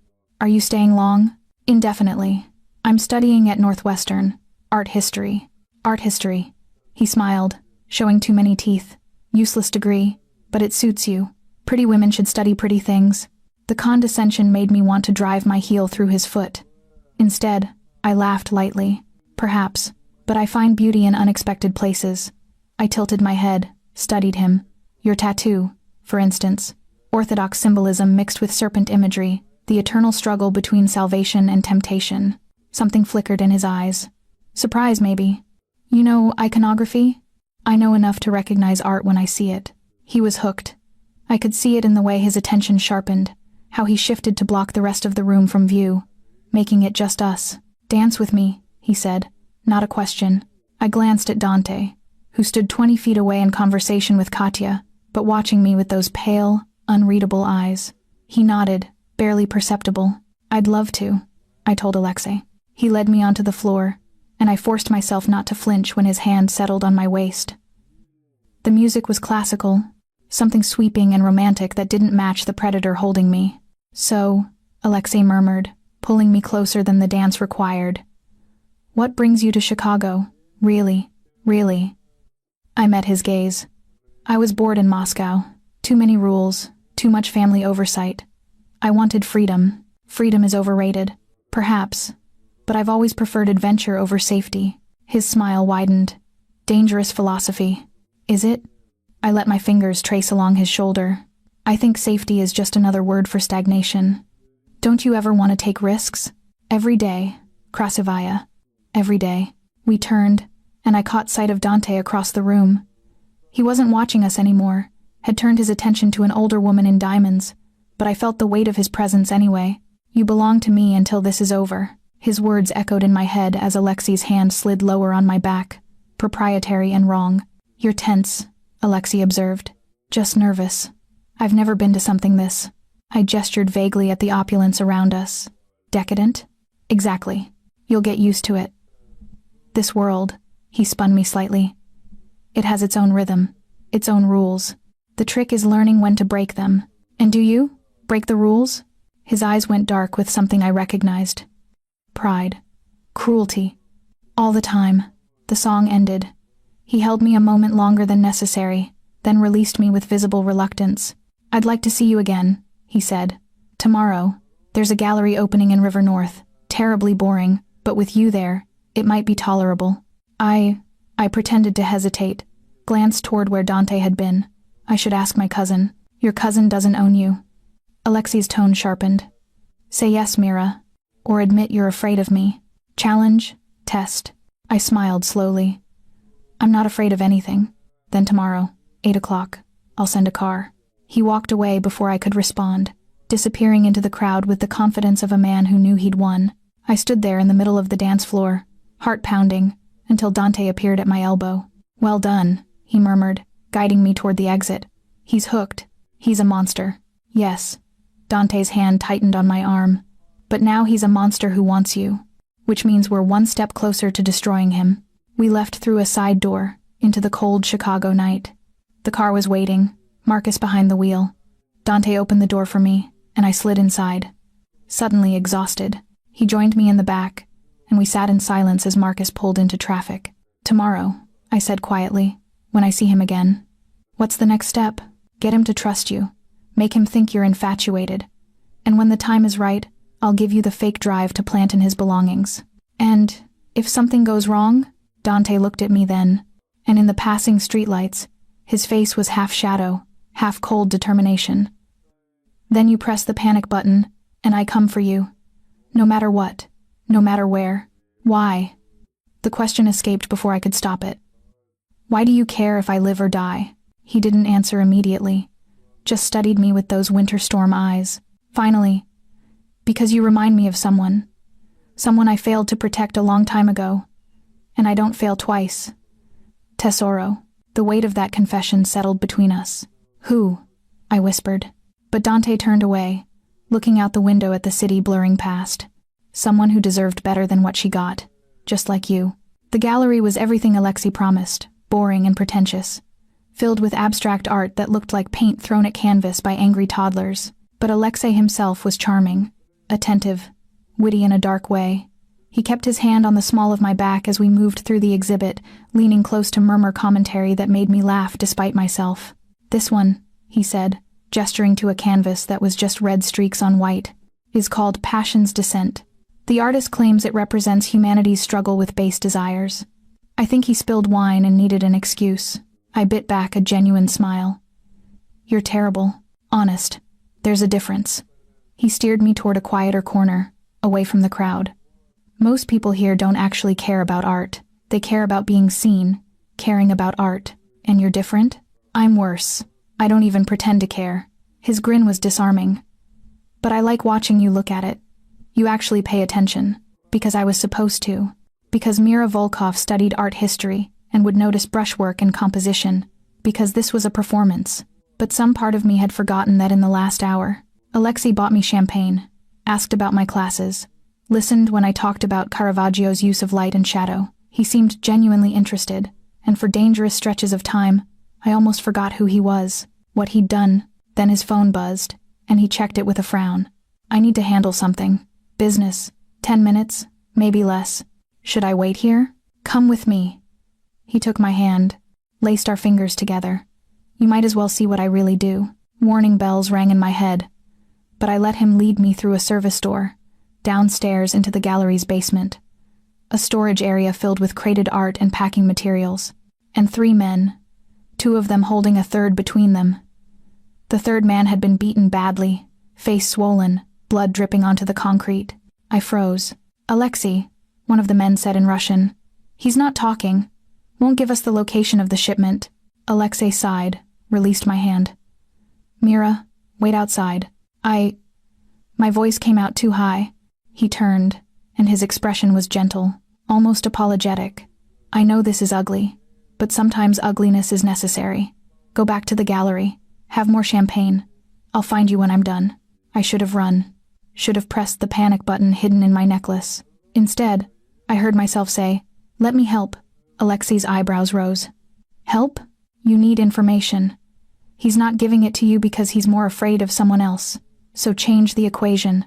[SPEAKER 1] Are you staying long? Indefinitely. I'm studying at Northwestern. Art history. Art history. He smiled, showing too many teeth. Useless degree, but it suits you. Pretty women should study pretty things. The condescension made me want to drive my heel through his foot. Instead, I laughed lightly. Perhaps, but I find beauty in unexpected places. I tilted my head, studied him. Your tattoo, for instance. Orthodox symbolism mixed with serpent imagery, the eternal struggle between salvation and temptation. Something flickered in his eyes. Surprise, maybe. You know iconography? I know enough to recognize art when I see it. He was hooked. I could see it in the way his attention sharpened, how he shifted to block the rest of the room from view, making it just us. Dance with me, he said, not a question. I glanced at Dante, who stood 20 feet away in conversation with Katya, but watching me with those pale, unreadable eyes. He nodded, barely perceptible. I'd love to, I told Alexei. He led me onto the floor, and I forced myself not to flinch when his hand settled on my waist. The music was classical, something sweeping and romantic that didn't match the predator holding me. So, Alexei murmured, pulling me closer than the dance required. What brings you to Chicago? Really? Really? I met his gaze. I was bored in Moscow. Too many rules, too much family oversight. I wanted freedom. Freedom is overrated. Perhaps. But I've always preferred adventure over safety. His smile widened. Dangerous philosophy. Is it? I let my fingers trace along his shoulder. I think safety is just another word for stagnation. Don't you ever want to take risks? Every day, Krasivaya. Every day. We turned, and I caught sight of Dante across the room. He wasn't watching us anymore, had turned his attention to an older woman in diamonds, but I felt the weight of his presence anyway. You belong to me until this is over. His words echoed in my head as Alexei's hand slid lower on my back, proprietary and wrong. You're tense, Alexei observed. Just nervous. I've never been to something this. I gestured vaguely at the opulence around us. Decadent? Exactly. You'll get used to it. This world, he spun me slightly. It has its own rhythm, its own rules. The trick is learning when to break them. And do you? Break the rules? His eyes went dark with something I recognized. Pride. Cruelty. All the time. The song ended. He held me a moment longer than necessary, then released me with visible reluctance. I'd like to see you again, he said. Tomorrow. There's a gallery opening in River North. Terribly boring, but with you there, it might be tolerable. I pretended to hesitate, glanced toward where Dante had been. I should ask my cousin. Your cousin doesn't own you. Alexei's tone sharpened. Say yes, Mira, or admit you're afraid of me. Challenge, test. I smiled slowly. I'm not afraid of anything. Then tomorrow, 8 o'clock, I'll send a car. He walked away before I could respond, disappearing into the crowd with the confidence of a man who knew he'd won. I stood there in the middle of the dance floor, heart pounding, until Dante appeared at my elbow. Well done, he murmured, guiding me toward the exit. He's hooked. He's a monster. Yes. Dante's hand tightened on my arm. But now he's a monster who wants you, which means we're one step closer to destroying him. We left through a side door, into the cold Chicago night. The car was waiting, Marcus behind the wheel. Dante opened the door for me, and I slid inside. Suddenly exhausted, he joined me in the back, and we sat in silence as Marcus pulled into traffic. Tomorrow, I said quietly, when I see him again. What's the next step? Get him to trust you. Make him think you're infatuated. And when the time is right, I'll give you the fake drive to plant in his belongings. And, if something goes wrong? Dante looked at me then, and in the passing streetlights, his face was half shadow, half cold determination. Then you press the panic button, and I come for you. No matter what, no matter where. Why? The question escaped before I could stop it. Why do you care if I live or die? He didn't answer immediately, just studied me with those winter storm eyes. Finally, because you remind me of someone I failed to protect a long time ago. And I don't fail twice. Tesoro. The weight of that confession settled between us. Who? I whispered. But Dante turned away, looking out the window at the city blurring past. Someone who deserved better than what she got. Just like you. The gallery was everything Alexei promised, boring and pretentious, filled with abstract art that looked like paint thrown at canvas by angry toddlers. But Alexei himself was charming, attentive, witty in a dark way. He kept his hand on the small of my back as we moved through the exhibit, leaning close to murmur commentary that made me laugh despite myself. This one, he said, gesturing to a canvas that was just red streaks on white, is called Passion's Descent. The artist claims it represents humanity's struggle with base desires. I think he spilled wine and needed an excuse. I bit back a genuine smile. You're terrible. Honest. There's a difference. He steered me toward a quieter corner, away from the crowd. Most people here don't actually care about art. They care about being seen, caring about art. And you're different? I'm worse. I don't even pretend to care. His grin was disarming. But I like watching you look at it. You actually pay attention. Because I was supposed to. Because Mira Volkov studied art history and would notice brushwork and composition. Because this was a performance. But some part of me had forgotten that in the last hour, Alexei bought me champagne, asked about my classes, listened when I talked about Caravaggio's use of light and shadow. He seemed genuinely interested, and for dangerous stretches of time, I almost forgot who he was, what he'd done. Then his phone buzzed, and he checked it with a frown. I need to handle something. Business. 10 minutes, maybe less. Should I wait here? Come with me. He took my hand, laced our fingers together. You might as well see what I really do. Warning bells rang in my head, but I let him lead me through a service door, downstairs into the gallery's basement. A storage area filled with crated art and packing materials, and 3 men, 2 of them holding a third between them. The third man had been beaten badly, face swollen, blood dripping onto the concrete. I froze. Alexei, one of the men said in Russian. He's not talking. Won't give us the location of the shipment. Alexei sighed, released my hand. Mira, wait outside. My voice came out too high. He turned, and his expression was gentle, almost apologetic. I know this is ugly, but sometimes ugliness is necessary. Go back to the gallery. Have more champagne. I'll find you when I'm done. I should have run. Should have pressed the panic button hidden in my necklace. Instead, I heard myself say, "Let me help." Alexei's eyebrows rose. Help? You need information. He's not giving it to you because he's more afraid of someone else. So change the equation.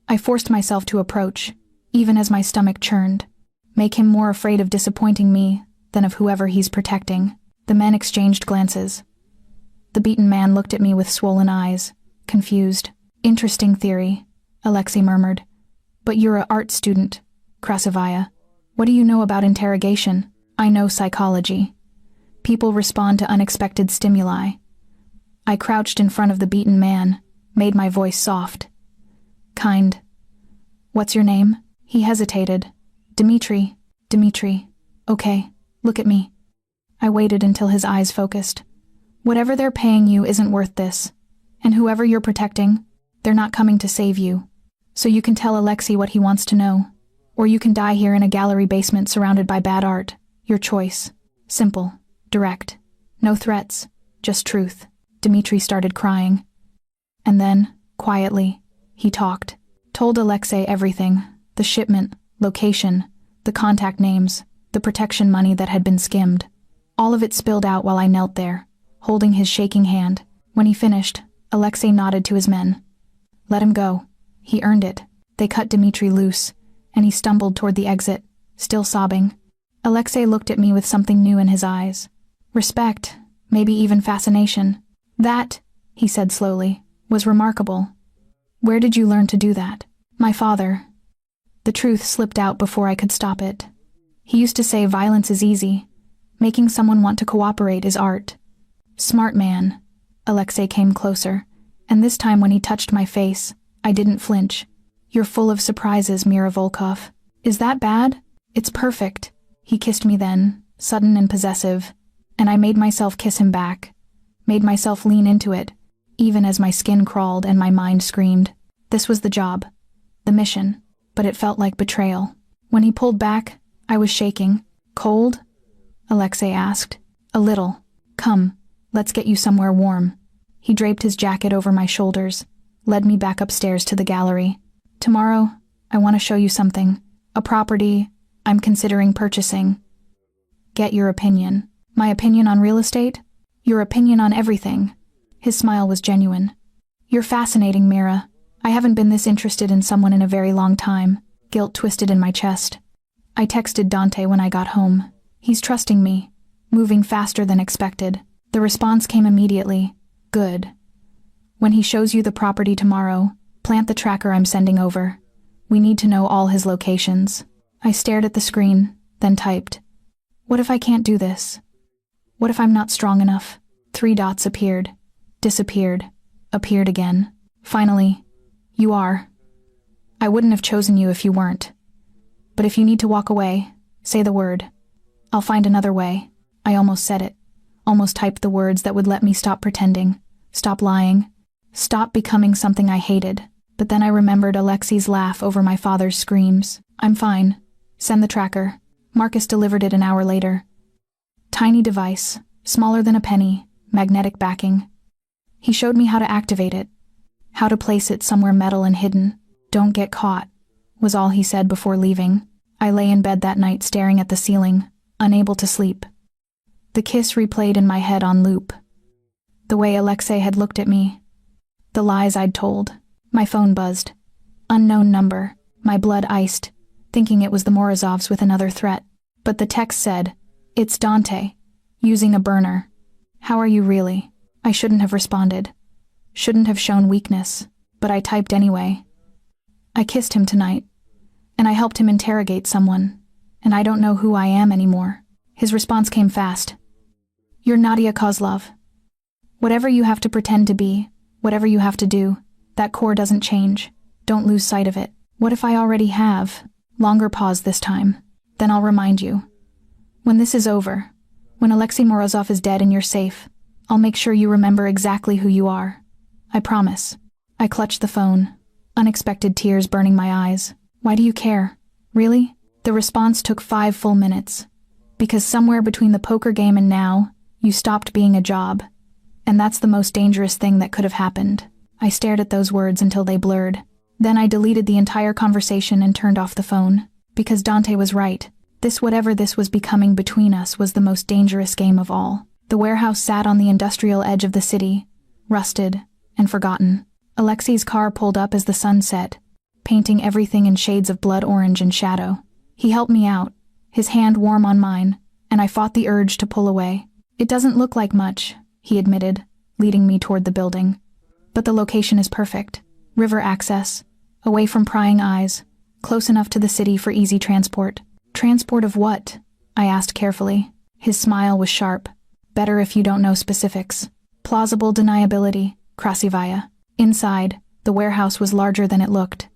[SPEAKER 1] I forced myself to approach, even as my stomach churned. Make him more afraid of disappointing me than of whoever he's protecting. The men exchanged glances. The beaten man looked at me with swollen eyes, confused. Interesting theory, Alexei murmured. But you're an art student, Krasovaya. What do you know about interrogation? I know psychology. People respond to unexpected stimuli. I crouched in front of the beaten man, made my voice soft. Kind. What's your name? He hesitated. Dmitri. Dmitri. Okay, look at me. I waited until his eyes focused. Whatever they're paying you isn't worth this. And whoever you're protecting, they're not coming to save you. So you can tell Alexei what he wants to know. Or you can die here in a gallery basement surrounded by bad art. Your choice. Simple. Direct. No threats. Just truth. Dmitri started crying. And then, quietly, he talked. Told Alexei everything. The shipment, location, the contact names, the protection money that had been skimmed. All of it spilled out while I knelt there, holding his shaking hand. When he finished, Alexei nodded to his men. Let him go. He earned it. They cut Dmitri loose, and he stumbled toward the exit, still sobbing. Alexei looked at me with something new in his eyes. Respect, maybe even fascination. That, he said slowly, was remarkable. Where did you learn to do that? My father. The truth slipped out before I could stop it. He used to say violence is easy. Making someone want to cooperate is art. Smart man. Alexei came closer, and this time when he touched my face, I didn't flinch. You're full of surprises, Mira Volkov. Is that bad? It's perfect. He kissed me then, sudden and possessive, and I made myself kiss him back. Made myself lean into it, even as my skin crawled and my mind screamed. This was the job, the mission, but it felt like betrayal. When he pulled back, I was shaking. Cold? Alexei asked. A little. Come, let's get you somewhere warm. He draped his jacket over my shoulders, led me back upstairs to the gallery. Tomorrow, I want to show you something. A property I'm considering purchasing. Get your opinion. My opinion on real estate? Your opinion on everything. His smile was genuine. You're fascinating, Mira. I haven't been this interested in someone in a very long time. Guilt twisted in my chest. I texted Dante when I got home. He's trusting me, moving faster than expected. The response came immediately. Good. When he shows you the property tomorrow, plant the tracker I'm sending over. We need to know all his locations. I stared at the screen, then typed. What if I can't do this? What if I'm not strong enough? 3 dots appeared, disappeared, appeared again. Finally, you are. I wouldn't have chosen you if you weren't. But if you need to walk away, say the word. I'll find another way. I almost said it. Almost typed the words that would let me stop pretending, stop lying, stop becoming something I hated. But then I remembered Alexei's laugh over my father's screams. I'm fine. Send the tracker. Marcus delivered it an hour later. Tiny device, smaller than a penny, magnetic backing, He showed me how to activate it, how to place it somewhere metal and hidden. "Don't get caught," was all he said before leaving. I lay in bed that night staring at the ceiling, unable to sleep. The kiss replayed in my head on loop. The way Alexei had looked at me. The lies I'd told. My phone buzzed. Unknown number. My blood iced, thinking it was the Morozovs with another threat. But the text said, "It's Dante. Using a burner. How are you really?" I shouldn't have responded. Shouldn't have shown weakness, but I typed anyway. "I kissed him tonight, and I helped him interrogate someone, and I don't know who I am anymore." His response came fast. "You're Nadia Kozlov. Whatever you have to pretend to be, whatever you have to do, that core doesn't change. Don't lose sight of it." What if I already have? Longer pause this time. "Then I'll remind you. When this is over, when Alexei Morozov is dead and you're safe, I'll make sure you remember exactly who you are. I promise." I clutched the phone, unexpected tears burning my eyes. "Why do you care? Really?" The response took 5 full minutes. "Because somewhere between the poker game and now, you stopped being a job. And that's the most dangerous thing that could have happened." I stared at those words until they blurred. Then I deleted the entire conversation and turned off the phone. Because Dante was right. Whatever this was becoming between us was the most dangerous game of all. The warehouse sat on the industrial edge of the city, rusted and forgotten. Alexei's car pulled up as the sun set, painting everything in shades of blood orange and shadow. He helped me out, his hand warm on mine, and I fought the urge to pull away. "It doesn't look like much," he admitted, leading me toward the building. "But the location is perfect. River access, away from prying eyes, close enough to the city for easy transport." "Transport of what?" I asked carefully. His smile was sharp. "Better if you don't know specifics. Plausible deniability, Krasivaya." Inside, the warehouse was larger than it looked.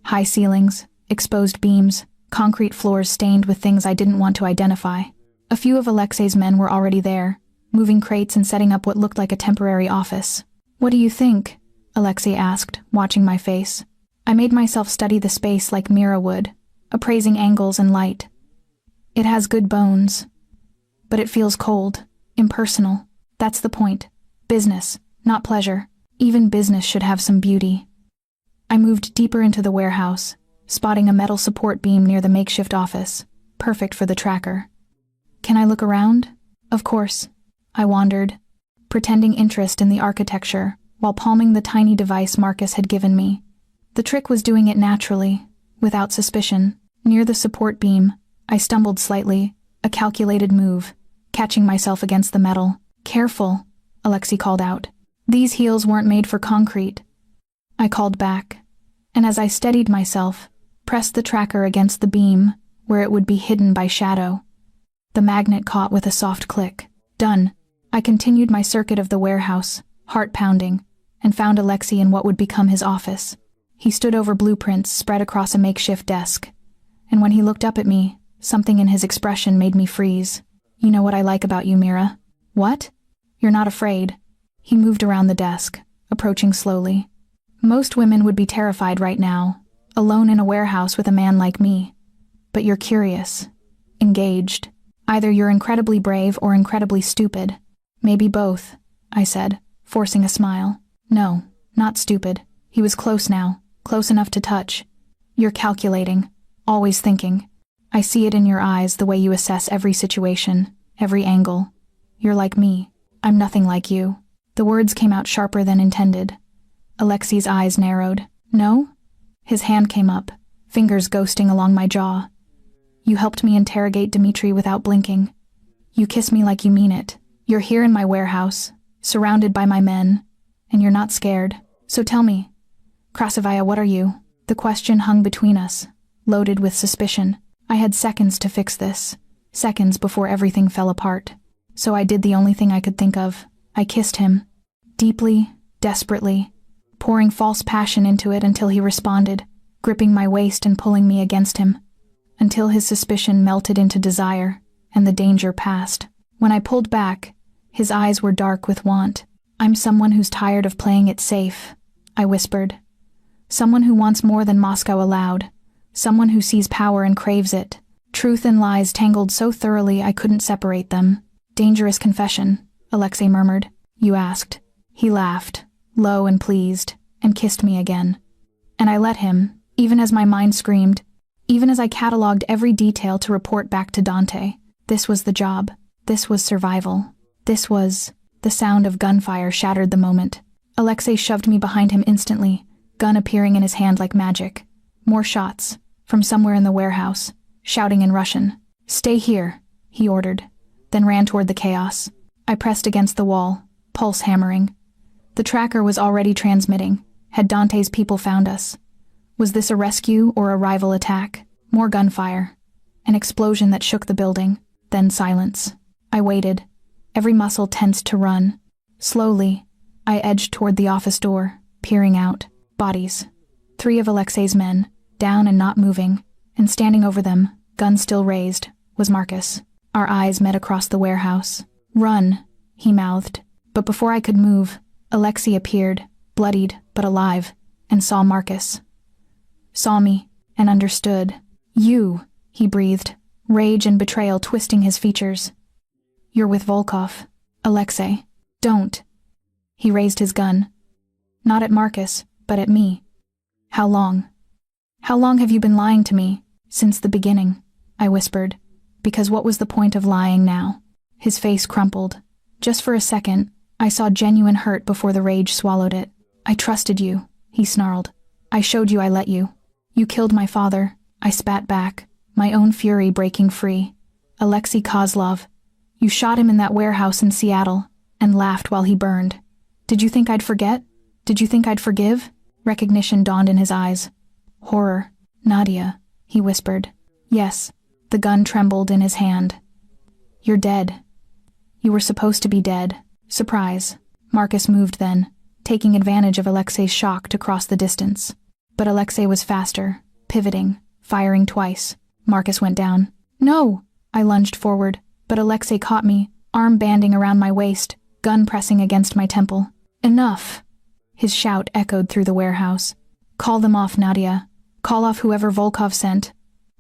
[SPEAKER 1] High ceilings, exposed beams, concrete floors stained with things I didn't want to identify. A few of Alexei's men were already there, moving crates and setting up what looked like a temporary office. "What do you think?" Alexei asked, watching my face. I made myself study the space like Mira would, appraising angles and light. "It has good bones. But it feels cold, impersonal. That's the point. Business, not pleasure. Even business should have some beauty." I moved deeper into the warehouse, spotting a metal support beam near the makeshift office, perfect for the tracker. "Can I look around?" "Of course." I wandered, pretending interest in the architecture, while palming the tiny device Marcus had given me. The trick was doing it naturally, without suspicion. Near the support beam, I stumbled slightly, a calculated move, catching myself against the metal. "Careful," Alexei called out. "These heels weren't made for concrete." I called back, and as I steadied myself, pressed the tracker against the beam, where it would be hidden by shadow. The magnet caught with a soft click. Done. I continued my circuit of the warehouse, heart pounding, and found Alexei in what would become his office. He stood over blueprints spread across a makeshift desk, and when he looked up at me, something in his expression made me freeze. "You know what I like about you, Mira." "What?" "You're not afraid." He moved around the desk, approaching slowly. "Most women would be terrified right now, alone in a warehouse with a man like me. But you're curious, engaged. Either you're incredibly brave or incredibly stupid. Maybe both," I said, forcing a smile. "No, not stupid." He was close now, close enough to touch. "You're calculating, always thinking. I see it in your eyes, the way you assess every situation, every angle. You're like me. I'm nothing like you." The words came out sharper than intended. Alexei's eyes narrowed. "No?" His hand came up, fingers ghosting along my jaw. "You helped me interrogate Dmitri without blinking. You kiss me like you mean it. You're here in my warehouse, surrounded by my men, and you're not scared. So tell me, Krasivaya, what are you?" The question hung between us, loaded with suspicion. I had seconds to fix this, seconds before everything fell apart. So I did the only thing I could think of. I kissed him. Deeply, desperately, pouring false passion into it until he responded, gripping my waist and pulling me against him. Until his suspicion melted into desire, and the danger passed. When I pulled back, his eyes were dark with want. "I'm someone who's tired of playing it safe," I whispered. "Someone who wants more than Moscow allowed. Someone who sees power and craves it. Truth and lies tangled so thoroughly I couldn't separate them." "Dangerous confession," Alexei murmured. "You asked." He laughed, low and pleased, and kissed me again. And I let him, even as my mind screamed, even as I catalogued every detail to report back to Dante. This was the job. This was survival. This was... The sound of gunfire shattered the moment. Alexei shoved me behind him instantly, gun appearing in his hand like magic. More shots, from somewhere in the warehouse, shouting in Russian. "Stay here," he ordered, then ran toward the chaos. I pressed against the wall, pulse hammering. The tracker was already transmitting. Had Dante's people found us? Was this a rescue or a rival attack? More gunfire. An explosion that shook the building. Then silence. I waited, every muscle tensed to run. Slowly, I edged toward the office door, peering out. Bodies. 3 of Alexei's men, down and not moving, and standing over them, gun still raised, was Marcus. Our eyes met across the warehouse. "Run," he mouthed. But before I could move, Alexei appeared, bloodied but alive, and saw Marcus. Saw me, and understood. "You," he breathed, rage and betrayal twisting his features. "You're with Volkov. Alexei, don't." He raised his gun. Not at Marcus, but at me. "How long? How long have you been lying to me?" "Since the beginning," I whispered, because what was the point of lying now? His face crumpled. Just for a second, I saw genuine hurt before the rage swallowed it. "I trusted you," he snarled. "I showed you I let you. You killed my father," I spat back, my own fury breaking free. "Alexei Kozlov. You shot him in that warehouse in Seattle, and laughed while he burned. Did you think I'd forget? Did you think I'd forgive?" Recognition dawned in his eyes. Horror. "Nadia," he whispered. "Yes." The gun trembled in his hand. "You're dead. You were supposed to be dead." Surprise. Marcus moved then, taking advantage of Alexei's shock to cross the distance. But Alexei was faster, pivoting, firing twice. Marcus went down. "No!" I lunged forward, but Alexei caught me, arm banding around my waist, gun pressing against my temple. "Enough!" His shout echoed through the warehouse. "Call them off, Nadia. Call off whoever Volkov sent,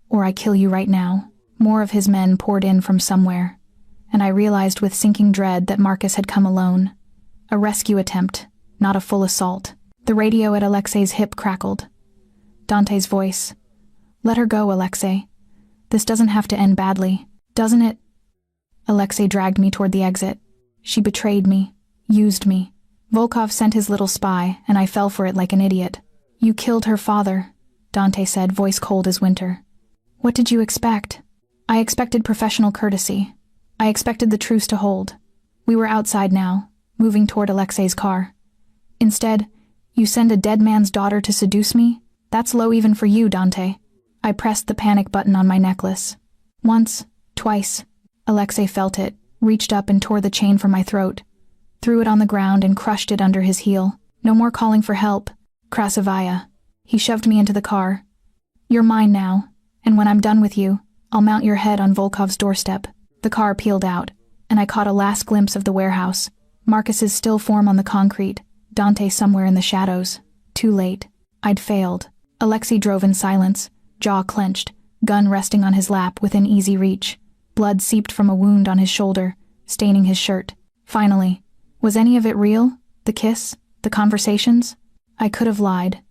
[SPEAKER 1] or I kill you right now." More of his men poured in from somewhere, and I realized with sinking dread that Marcus had come alone. A rescue attempt, not a full assault. The radio at Alexei's hip crackled. Dante's voice. "Let her go, Alexei. This doesn't have to end badly, doesn't it?" Alexei dragged me toward the exit. "She betrayed me, used me. Volkov sent his little spy, and I fell for it like an idiot." "You killed her father," Dante said, voice cold as winter. "What did you expect?" "I expected professional courtesy. I expected the truce to hold. We were outside now, moving toward Alexei's car. Instead, you send a dead man's daughter to seduce me? That's low even for you, Dante." I pressed the panic button on my necklace. Once, twice. Alexei felt it, reached up and tore the chain from my throat, threw it on the ground and crushed it under his heel. "No more calling for help. Krasavaya." He shoved me into the car. "You're mine now, and when I'm done with you, I'll mount your head on Volkov's doorstep." The car peeled out, and I caught a last glimpse of the warehouse. Marcus's still form on the concrete, Dante somewhere in the shadows. Too late. I'd failed. Alexei drove in silence, jaw clenched, gun resting on his lap within easy reach. Blood seeped from a wound on his shoulder, staining his shirt. Finally, was any of it real? The kiss? The conversations? I could have lied.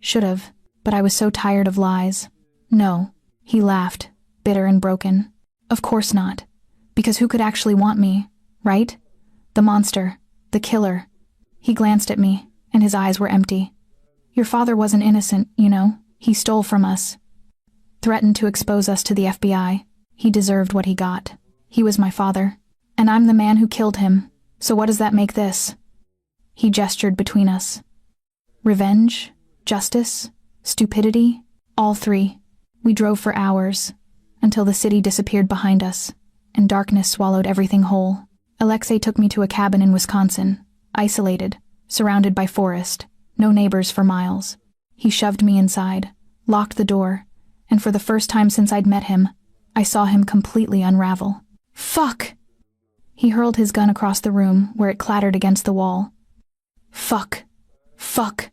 [SPEAKER 1] Should have, but I was so tired of lies. "No," he laughed, bitter and broken. "Of course not. Because who could actually want me, right? The monster, the killer." He glanced at me, and his eyes were empty. "Your father wasn't innocent, you know. He stole from us. Threatened to expose us to the FBI. He deserved what he got. He was my father. And I'm the man who killed him. So what does that make this?" He gestured between us. Revenge? Justice? Stupidity? All three. We drove for hours, until the city disappeared behind us, and darkness swallowed everything whole. Alexei took me to a cabin in Wisconsin, isolated, surrounded by forest, no neighbors for miles. He shoved me inside, locked the door, and for the first time since I'd met him, I saw him completely unravel. "Fuck!" He hurled his gun across the room, where it clattered against the wall. "Fuck! Fuck!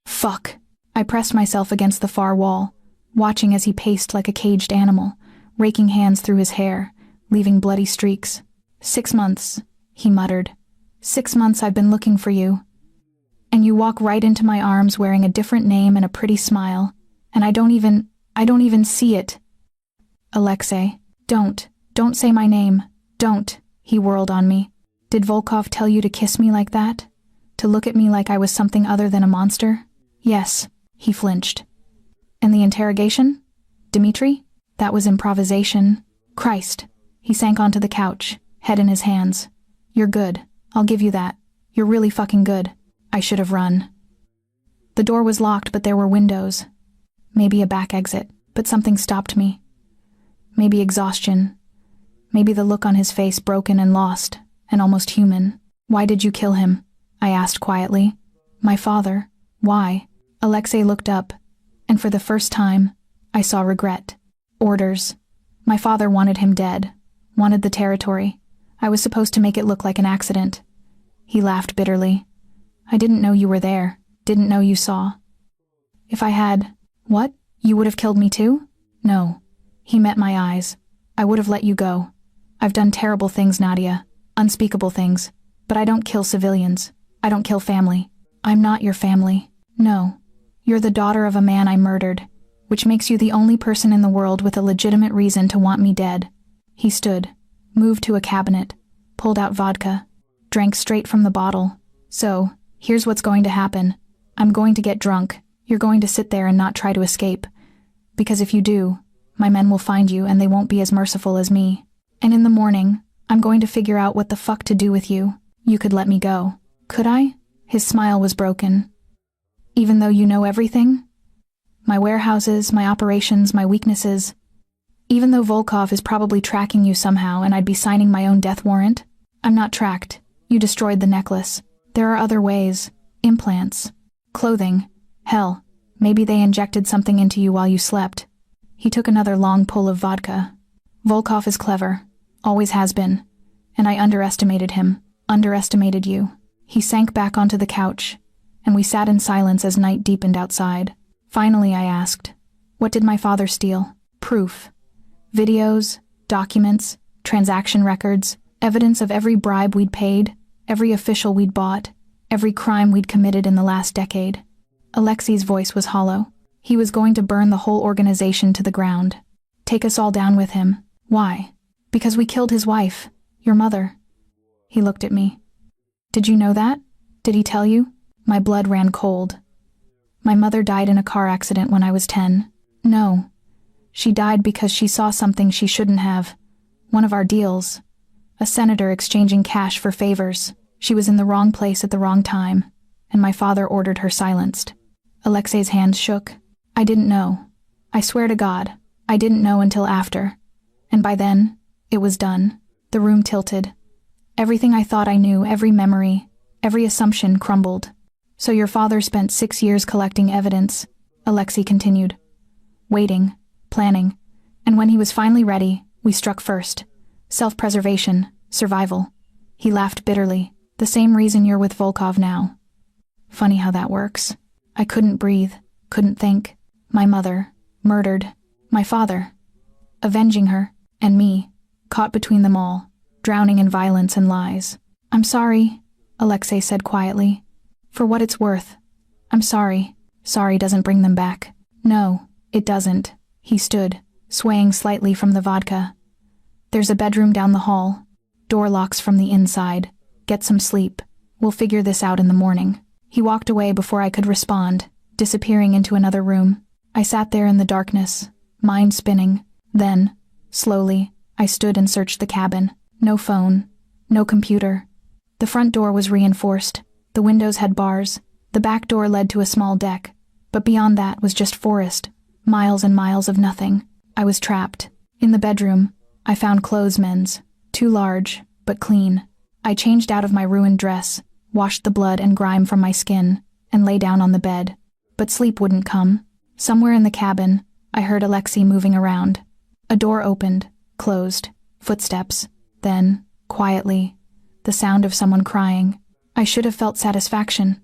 [SPEAKER 1] Fuck!" I pressed myself against the far wall, watching as he paced like a caged animal, raking hands through his hair, leaving bloody streaks. 6 months, he muttered. 6 months I've been looking for you. And you walk right into my arms wearing a different name and a pretty smile, and I don't even see it. Alexei, don't say my name, don't, he whirled on me. Did Volkov tell you to kiss me like that? To look at me like I was something other than a monster? Yes, he flinched. And the interrogation? Dmitri? That was improvisation. Christ. He sank onto the couch, head in his hands. You're good, I'll give you that. You're really fucking good. I should have run. The door was locked, but there were windows. Maybe a back exit, but something stopped me. Maybe exhaustion. Maybe the look on his face, broken and lost, and almost human. Why did you kill him? I asked quietly. My father. Why? Alexei looked up, and for the first time, I saw regret. Orders. My father wanted him dead, wanted the territory. I was supposed to make it look like an accident. He laughed bitterly. I didn't know you were there, didn't know you saw. If I had, what? You would have killed me too? No. He met my eyes. I would have let you go. I've done terrible things, Nadia, unspeakable things, but I don't kill civilians. I don't kill family. I'm not your family. No. You're the daughter of a man I murdered, which makes you the only person in the world with a legitimate reason to want me dead. He stood, moved to a cabinet, pulled out vodka, drank straight from the bottle. So, here's what's going to happen. I'm going to get drunk. You're going to sit there and not try to escape. Because if you do, my men will find you and they won't be as merciful as me. And in the morning, I'm going to figure out what the fuck to do with you. You could let me go. Could I? His smile was broken. Even though you know everything? My warehouses, my operations, my weaknesses. Even though Volkov is probably tracking you somehow and I'd be signing my own death warrant? I'm not tracked. You destroyed the necklace. There are other ways. Implants. Clothing. Hell, maybe they injected something into you while you slept. He took another long pull of vodka. Volkov is clever. Always has been. And I underestimated him. Underestimated you. He sank back onto the couch, and we sat in silence as night deepened outside. Finally, I asked, what did my father steal? Proof. Videos, documents, transaction records, evidence of every bribe we'd paid, every official we'd bought, every crime we'd committed in the last decade. Alexei's voice was hollow. He was going to burn the whole organization to the ground. Take us all down with him. Why? Because we killed his wife, your mother. He looked at me. Did you know that? Did he tell you? My blood ran cold. My mother died in a car accident when I was 10. No. She died because she saw something she shouldn't have. One of our deals. A senator exchanging cash for favors. She was in the wrong place at the wrong time, and my father ordered her silenced. Alexei's hands shook. I didn't know. I swear to God, I didn't know until after. And by then, it was done. The room tilted. Everything I thought I knew, every memory, every assumption crumbled. So your father spent 6 years collecting evidence, Alexei continued. Waiting, planning, and when he was finally ready, we struck first. Self-preservation, survival. He laughed bitterly. The same reason you're with Volkov now. Funny how that works. I couldn't breathe, couldn't think. My mother, murdered. My father, avenging her, and me, caught between them all, drowning in violence and lies. I'm sorry, Alexei said quietly. For what it's worth. I'm sorry. Sorry doesn't bring them back. No, it doesn't. He stood, swaying slightly from the vodka. There's a bedroom down the hall. Door locks from the inside. Get some sleep. We'll figure this out in the morning. He walked away before I could respond, disappearing into another room. I sat there in the darkness, mind spinning. Then, slowly, I stood and searched the cabin. No phone. No computer. The front door was reinforced. The windows had bars. The back door led to a small deck. But beyond that was just forest. Miles and miles of nothing. I was trapped. In the bedroom, I found clothesmen's. Too large, but clean. I changed out of my ruined dress, washed the blood and grime from my skin, and lay down on the bed. But sleep wouldn't come. Somewhere in the cabin, I heard Alexei moving around. A door opened, closed, footsteps. Then, quietly, the sound of someone crying. I should have felt satisfaction.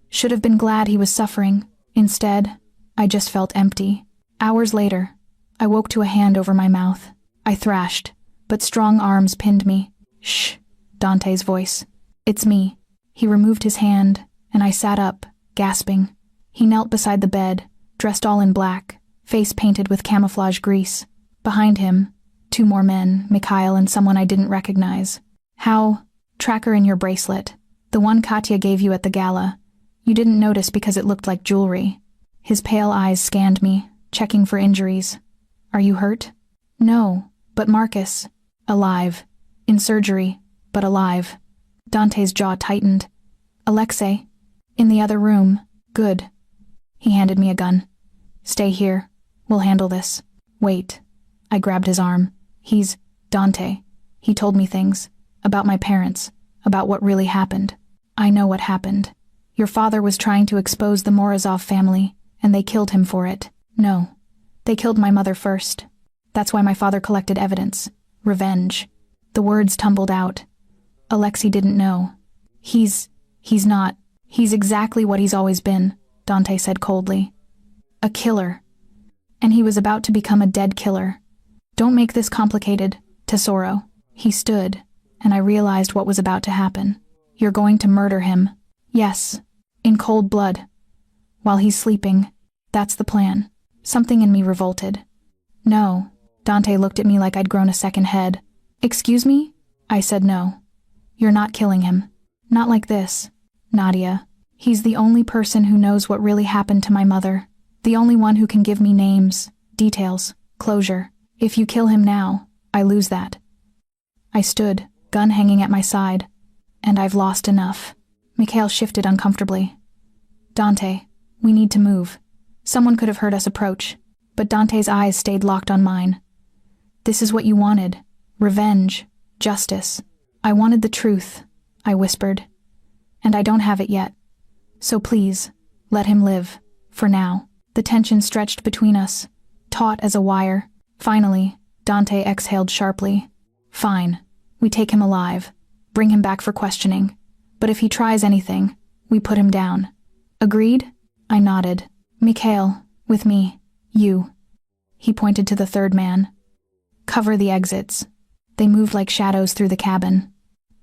[SPEAKER 1] Should have been glad he was suffering. Instead, I just felt empty. Hours later, I woke to a hand over my mouth. I thrashed, but strong arms pinned me. Shh, Dante's voice. It's me. He removed his hand, and I sat up, gasping. He knelt beside the bed, dressed all in black, face painted with camouflage grease. Behind him, 2 more men, Mikhail and someone I didn't recognize. How? Tracker in your bracelet. The one Katya gave you at the gala. You didn't notice because it looked like jewelry. His pale eyes scanned me, checking for injuries. Are you hurt? No, but Marcus. Alive. In surgery, but alive. Dante's jaw tightened. Alexei. In the other room. Good. He handed me a gun. Stay here. We'll handle this. Wait. I grabbed his arm. He's Dante. He told me things. About my parents. About what really happened. I know what happened. Your father was trying to expose the Morozov family, and they killed him for it. No. They killed my mother first. That's why my father collected evidence. Revenge. The words tumbled out. Alexei didn't know. He's not. He's exactly what he's always been, Dante said coldly. A killer. And he was about to become a dead killer. Don't make this complicated, Tesoro. He stood, and I realized what was about to happen. You're going to murder him. Yes. In cold blood. While he's sleeping. That's the plan. Something in me revolted. No. Dante looked at me like I'd grown a second head. Excuse me? I said no. You're not killing him. Not like this. Nadia. He's the only person who knows what really happened to my mother. The only one who can give me names, details, closure. If you kill him now, I lose that. I stood, gun hanging at my side. And I've lost enough. Mikhail shifted uncomfortably. Dante, we need to move. Someone could have heard us approach, but Dante's eyes stayed locked on mine. This is what you wanted. Revenge. Justice. I wanted the truth, I whispered. And I don't have it yet. So please, let him live. For now. The tension stretched between us, taut as a wire. Finally, Dante exhaled sharply. Fine. We take him alive. Bring him back for questioning. But if he tries anything, we put him down. Agreed? I nodded. Mikhail, with me. You. He pointed to the third man. Cover the exits. They moved like shadows through the cabin.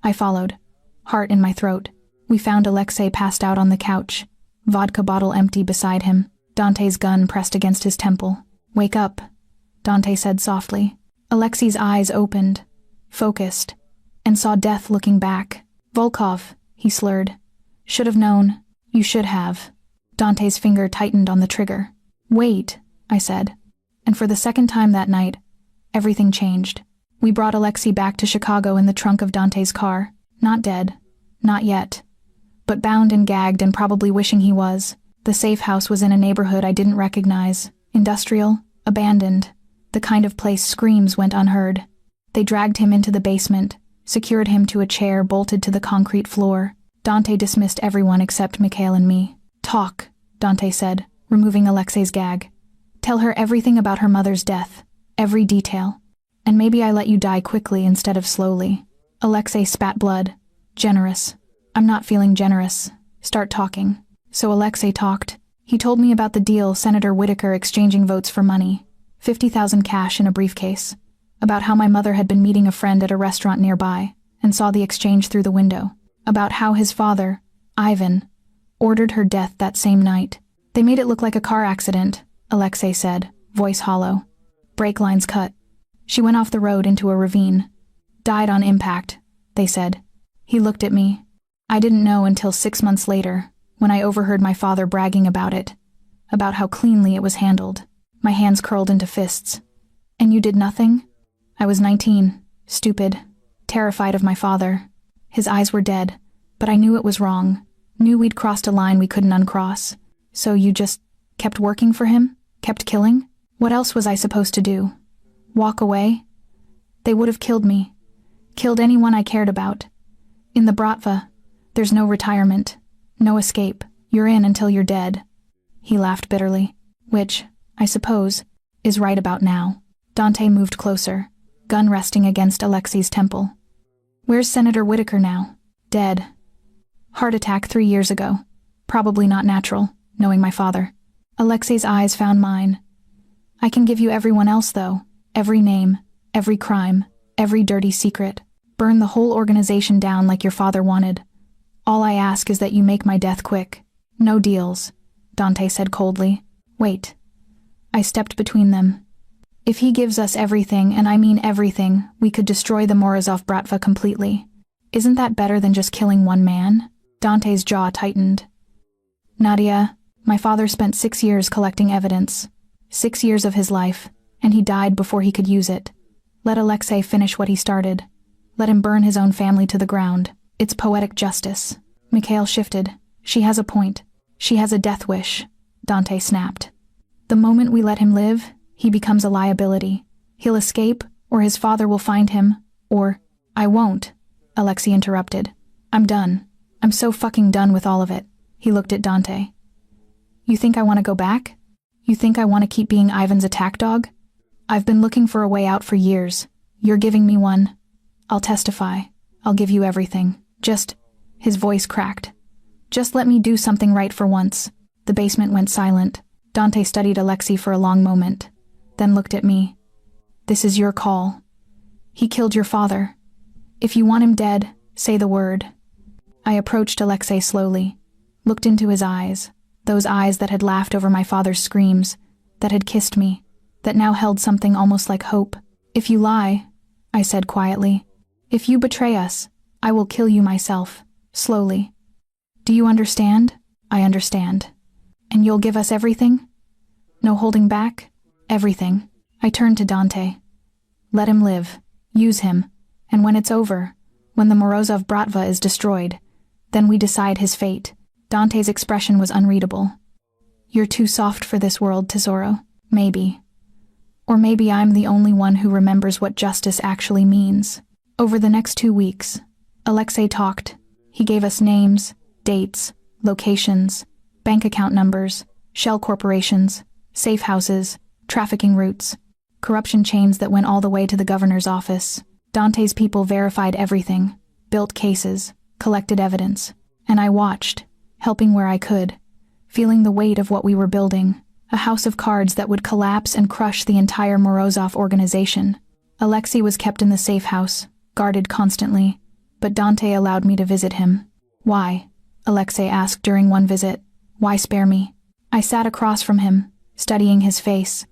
[SPEAKER 1] I followed, heart in my throat. We found Alexei passed out on the couch, vodka bottle empty beside him, Dante's gun pressed against his temple. Wake up, Dante said softly. Alexei's eyes opened, focused, and saw death looking back. Volkov, he slurred. Should have known. You should have. Dante's finger tightened on the trigger. Wait, I said. And for the second time that night, everything changed. We brought Alexei back to Chicago in the trunk of Dante's car. Not dead. Not yet. But bound and gagged and probably wishing he was. The safe house was in a neighborhood I didn't recognize. Industrial, abandoned. The kind of place screams went unheard. They dragged him into the basement, secured him to a chair bolted to the concrete floor. Dante dismissed everyone except Mikhail and me. Talk, Dante said, removing Alexei's gag. Tell her everything about her mother's death. Every detail. And maybe I let you die quickly instead of slowly. Alexei spat blood. Generous. I'm not feeling generous. Start talking. So Alexei talked. He told me about the deal Senator Whitaker exchanging votes for money. 50,000 cash in a briefcase. About how my mother had been meeting a friend at a restaurant nearby and saw the exchange through the window. About how his father, Ivan, ordered her death that same night. They made it look like a car accident, Alexei said, voice hollow. Brake lines cut. She went off the road into a ravine. Died on impact, they said. He looked at me. I didn't know until 6 months later, when I overheard my father bragging about it. About how cleanly it was handled. My hands curled into fists. And you did nothing? I was 19, stupid, terrified of my father. His eyes were dead, but I knew it was wrong. Knew we'd crossed a line we couldn't uncross. So you just kept working for him? Kept killing? What else was I supposed to do? Walk away? They would have killed me. Killed anyone I cared about. In the Bratva, there's no retirement. No escape. You're in until you're dead. He laughed bitterly. Which, I suppose, is right about now. Dante moved closer, gun resting against Alexei's temple. Where's Senator Whitaker now? Dead. Heart attack 3 years ago. Probably not natural, knowing my father. Alexei's eyes found mine. I can give you everyone else, though. Every name, every crime, every dirty secret. Burn the whole organization down like your father wanted. All I ask is that you make my death quick. No deals, Dante said coldly. Wait. I stepped between them. If he gives us everything, and I mean everything, we could destroy the Morozov Bratva completely. Isn't that better than just killing one man? Dante's jaw tightened. Nadia, my father spent 6 years collecting evidence. 6 years of his life, and he died before he could use it. Let Alexei finish what he started. Let him burn his own family to the ground. It's poetic justice. Mikhail shifted. She has a point. She has a death wish, Dante snapped. The moment we let him live, he becomes a liability. He'll escape, or his father will find him, or... I won't, Alexei interrupted. I'm done. I'm so fucking done with all of it. He looked at Dante. You think I want to go back? You think I want to keep being Ivan's attack dog? I've been looking for a way out for years. You're giving me one. I'll testify. I'll give you everything. Just... His voice cracked. Just let me do something right for once. The basement went silent. Dante studied Alexei for a long moment, then looked at me. This is your call. He killed your father. If you want him dead, say the word. I approached Alexei slowly, looked into his eyes, those eyes that had laughed over my father's screams, that had kissed me, that now held something almost like hope. If you lie, I said quietly, if you betray us, I will kill you myself, slowly. Do you understand? I understand. And you'll give us everything? No holding back? Everything. I turned to Dante. Let him live. Use him. And when it's over, when the Morozov Bratva is destroyed, then we decide his fate. Dante's expression was unreadable. You're too soft for this world, Tesoro. Maybe. Or maybe I'm the only one who remembers what justice actually means. Over the next 2 weeks, Alexei talked. He gave us names, dates, locations, bank account numbers, shell corporations, safe houses, trafficking routes, corruption chains that went all the way to the governor's office. Dante's people verified everything, built cases, collected evidence, and I watched, helping where I could, feeling the weight of what we were building, a house of cards that would collapse and crush the entire Morozov organization. Alexei was kept in the safe house, guarded constantly, but Dante allowed me to visit him. Why? Alexei asked during one visit. Why spare me? I sat across from him, studying his face.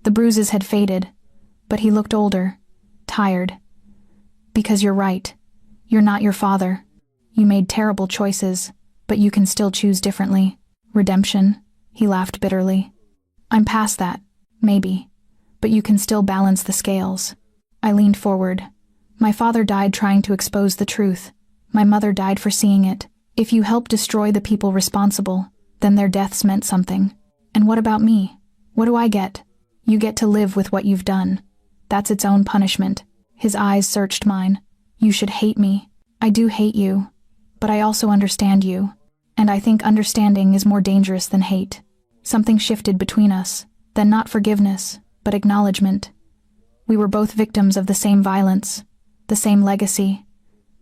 [SPEAKER 1] The bruises had faded, but he looked older, tired. Because you're right. You're not your father. You made terrible choices, but you can still choose differently. Redemption? He laughed bitterly. I'm past that, maybe, but you can still balance the scales. I leaned forward. My father died trying to expose the truth. My mother died for seeing it. If you help destroy the people responsible, then their deaths meant something. And what about me? What do I get? You get to live with what you've done. That's its own punishment. His eyes searched mine. You should hate me. I do hate you. But I also understand you. And I think understanding is more dangerous than hate. Something shifted between us. Then not forgiveness, but acknowledgement. We were both victims of the same violence, the same legacy,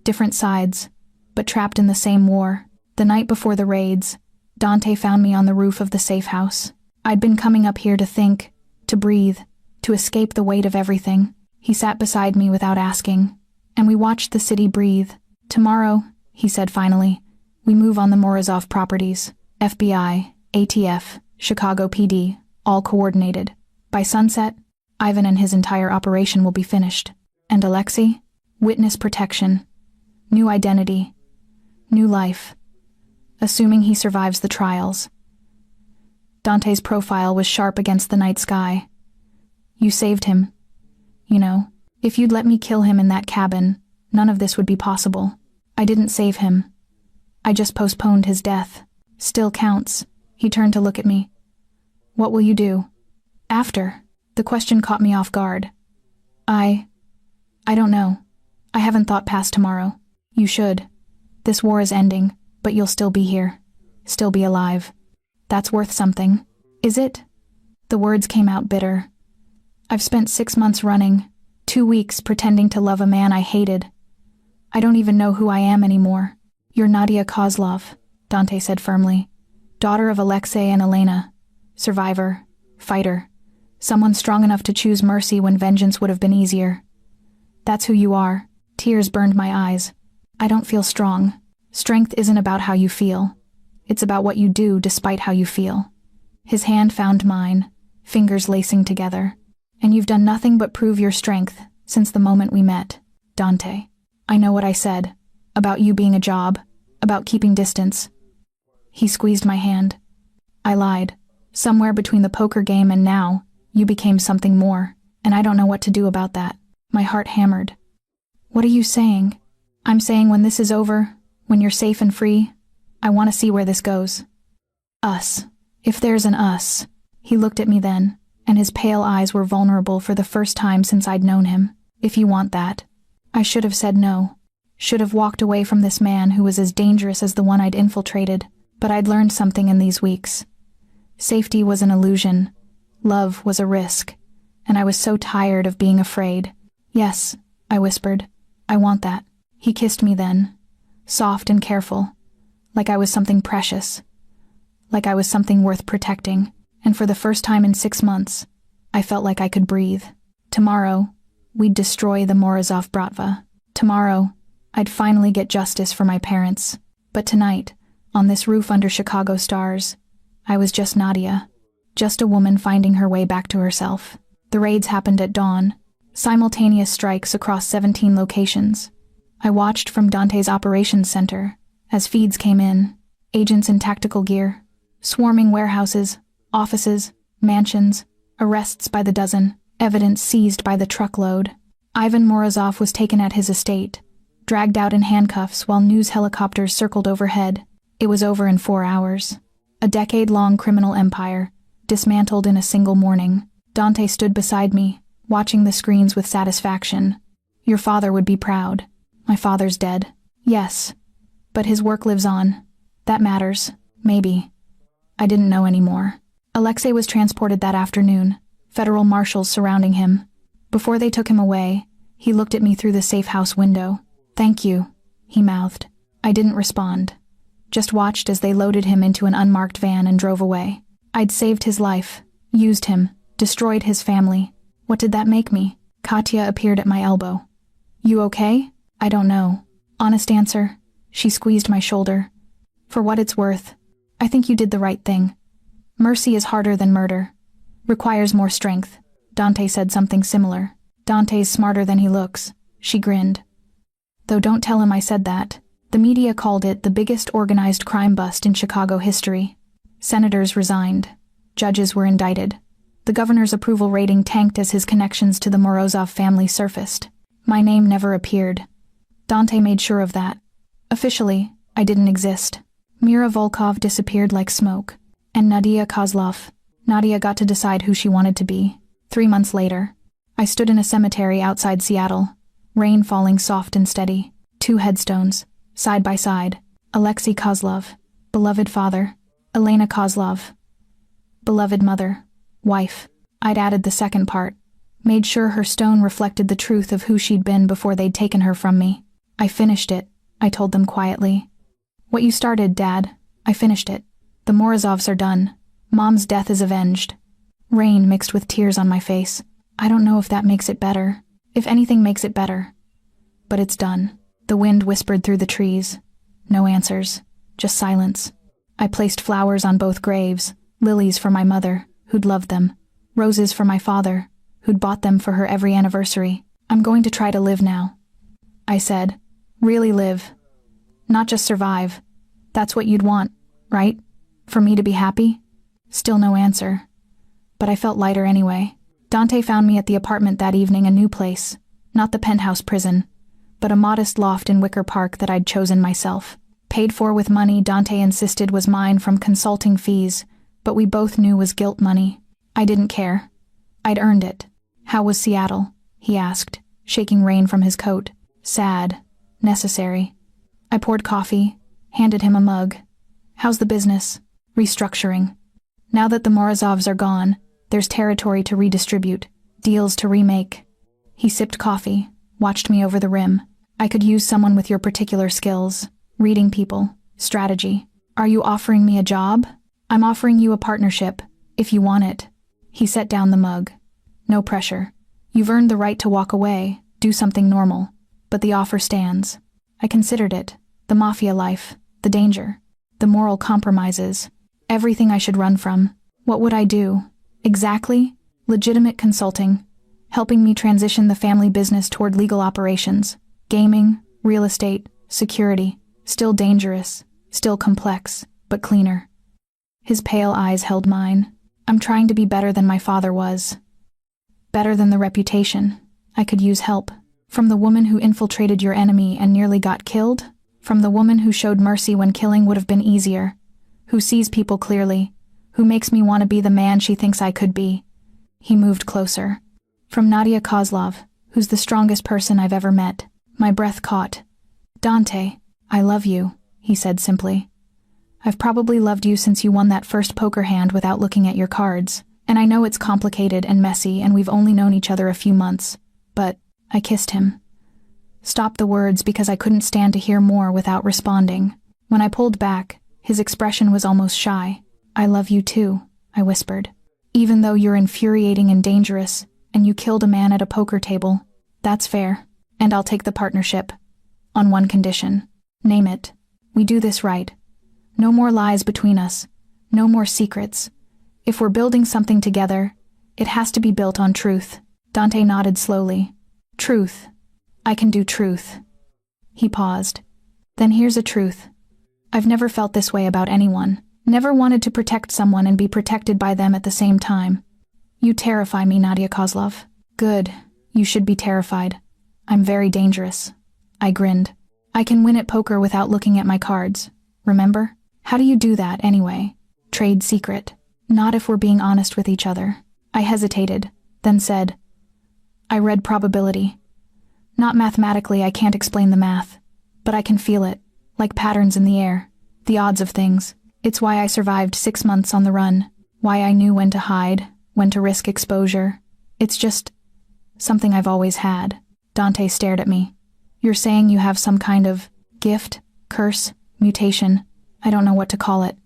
[SPEAKER 1] different sides, but trapped in the same war. The night before the raids, Dante found me on the roof of the safe house. I'd been coming up here to think, to breathe, to escape the weight of everything. He sat beside me without asking, and we watched the city breathe. Tomorrow, he said finally, we move on the Morozov properties. FBI, ATF, Chicago PD, all coordinated. By sunset, Ivan and his entire operation will be finished. And Alexei? Witness protection. New identity. New life. Assuming he survives the trials. Dante's profile was sharp against the night sky. You saved him. You know, if you'd let me kill him in that cabin, none of this would be possible. I didn't save him. I just postponed his death. Still counts. He turned to look at me. What will you do? After? The question caught me off guard. I don't know. I haven't thought past tomorrow. You should. This war is ending, but you'll still be here. Still be alive. That's worth something. Is it? The words came out bitter. I've spent 6 months running, 2 weeks pretending to love a man I hated. I don't even know who I am anymore. You're Nadia Kozlov, Dante said firmly. Daughter of Alexei and Elena. Survivor. Fighter. Someone strong enough to choose mercy when vengeance would have been easier. That's who you are. Tears burned my eyes. I don't feel strong. Strength isn't about how you feel. It's about what you do despite how you feel. His hand found mine, fingers lacing together. And you've done nothing but prove your strength since the moment we met, Dante. I know what I said. About you being a job. About keeping distance. He squeezed my hand. I lied. Somewhere between the poker game and now, you became something more, and I don't know what to do about that. My heart hammered. What are you saying? I'm saying when this is over, when you're safe and free, I want to see where this goes. Us. If there's an us. He looked at me then, and his pale eyes were vulnerable for the first time since I'd known him. If you want that. I should have said no. Should have walked away from this man who was as dangerous as the one I'd infiltrated, but I'd learned something in these weeks. Safety was an illusion. Love was a risk. And I was so tired of being afraid. Yes, I whispered. I want that. He kissed me then, soft and careful, like I was something precious, like I was something worth protecting, and for the first time in 6 months, I felt like I could breathe. Tomorrow, we'd destroy the Morozov Bratva. Tomorrow, I'd finally get justice for my parents. But tonight, on this roof under Chicago stars, I was just Nadia, just a woman finding her way back to herself. The raids happened at dawn, simultaneous strikes across 17 locations. I watched from Dante's operations center as feeds came in, agents in tactical gear, swarming warehouses, offices, mansions, arrests by the dozen, evidence seized by the truckload. Ivan Morozov was taken at his estate, dragged out in handcuffs while news helicopters circled overhead. It was over in 4 hours. A decade-long criminal empire, dismantled in a single morning. Dante stood beside me, watching the screens with satisfaction. Your father would be proud. My father's dead. Yes. But his work lives on. That matters. Maybe. I didn't know anymore. Alexei was transported that afternoon, federal marshals surrounding him. Before they took him away, he looked at me through the safe house window. Thank you, he mouthed. I didn't respond. Just watched as they loaded him into an unmarked van and drove away. I'd saved his life, used him, destroyed his family. What did that make me? Katya appeared at my elbow. You okay? I don't know. Honest answer. She squeezed my shoulder. For what it's worth, I think you did the right thing. Mercy is harder than murder. Requires more strength. Dante said something similar. Dante's smarter than he looks. She grinned. Though don't tell him I said that. The media called it the biggest organized crime bust in Chicago history. Senators resigned. Judges were indicted. The governor's approval rating tanked as his connections to the Morozov family surfaced. My name never appeared. Dante made sure of that. Officially, I didn't exist. Mira Volkov disappeared like smoke. And Nadia Kozlov. Nadia got to decide who she wanted to be. 3 months later, I stood in a cemetery outside Seattle, rain falling soft and steady. 2 headstones, side by side. Alexei Kozlov, beloved father. Elena Kozlov, beloved mother, wife. I'd added the second part, made sure her stone reflected the truth of who she'd been before they'd taken her from me. I finished it, I told them quietly. What you started, Dad, I finished it. The Morozovs are done. Mom's death is avenged. Rain mixed with tears on my face. I don't know if that makes it better, if anything makes it better. But it's done. The wind whispered through the trees. No answers, just silence. I placed flowers on both graves, lilies for my mother, who'd loved them, roses for my father, who'd bought them for her every anniversary. I'm going to try to live now. I said, really live. Not just survive. That's what you'd want, right? For me to be happy? Still no answer. But I felt lighter anyway. Dante found me at the apartment that evening, a new place. Not the penthouse prison, but a modest loft in Wicker Park that I'd chosen myself. Paid for with money Dante insisted was mine from consulting fees, but we both knew was guilt money. I didn't care. I'd earned it. How was Seattle? He asked, shaking rain from his coat. Sad. Necessary. I poured coffee, handed him a mug. How's the business? Restructuring. Now that the Morozovs are gone, there's territory to redistribute, deals to remake. He sipped coffee, watched me over the rim. I could use someone with your particular skills. Reading people, strategy. Are you offering me a job? I'm offering you a partnership, if you want it. He set down the mug. No pressure. You've earned the right to walk away, do something normal. But the offer stands. I considered it, The mafia life, the danger, the moral compromises, everything I should run from. What would I do? Exactly? Legitimate consulting, helping me transition the family business toward legal operations. Gaming, real estate, security, still dangerous, still complex, but cleaner. His pale eyes held mine. I'm trying to be better than my father was. Better than the reputation. I could use help. From the woman who infiltrated your enemy and nearly got killed? From the woman who showed mercy when killing would have been easier? Who sees people clearly? Who makes me want to be the man she thinks I could be? He moved closer. From Nadia Kozlov, who's the strongest person I've ever met. My breath caught. Dante, I love you, he said simply. I've probably loved you since you won that first poker hand without looking at your cards, and I know it's complicated and messy and we've only known each other a few months, but I kissed him. Stopped the words because I couldn't stand to hear more without responding. When I pulled back, his expression was almost shy. I love you too, I whispered. Even though you're infuriating and dangerous, and you killed a man at a poker table, that's fair, and I'll take the partnership. On one condition. Name it. We do this right. No more lies between us. No more secrets. If we're building something together, it has to be built on truth. Dante nodded slowly. Truth. I can do truth. He paused. Then here's a truth. I've never felt this way about anyone. Never wanted to protect someone and be protected by them at the same time. You terrify me, Nadia Kozlov. Good. You should be terrified. I'm very dangerous. I grinned. I can win at poker without looking at my cards. Remember? How do you do that, anyway? Trade secret. Not if we're being honest with each other. I hesitated, then said, I read probability. Not mathematically, I can't explain the math, but I can feel it, like patterns in the air, the odds of things. It's why I survived 6 months on the run, why I knew when to hide, when to risk exposure. It's just something I've always had. Dante stared at me. You're saying you have some kind of gift, curse, mutation. I don't know what to call it.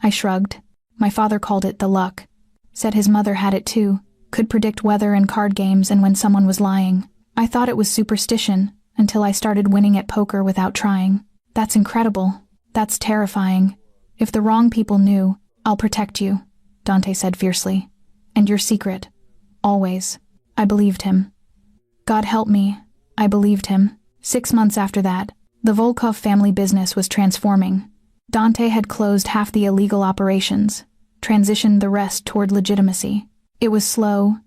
[SPEAKER 1] I shrugged. My father called it the luck. Said his mother had it too, could predict weather and card games and when someone was lying. I thought it was superstition, until I started winning at poker without trying. That's incredible. That's terrifying. If the wrong people knew, I'll protect you, Dante said fiercely. And your secret. Always. I believed him. God help me. I believed him. 6 months after that, the Volkov family business was transforming. Dante had closed half the illegal operations, transitioned the rest toward legitimacy. It was slow,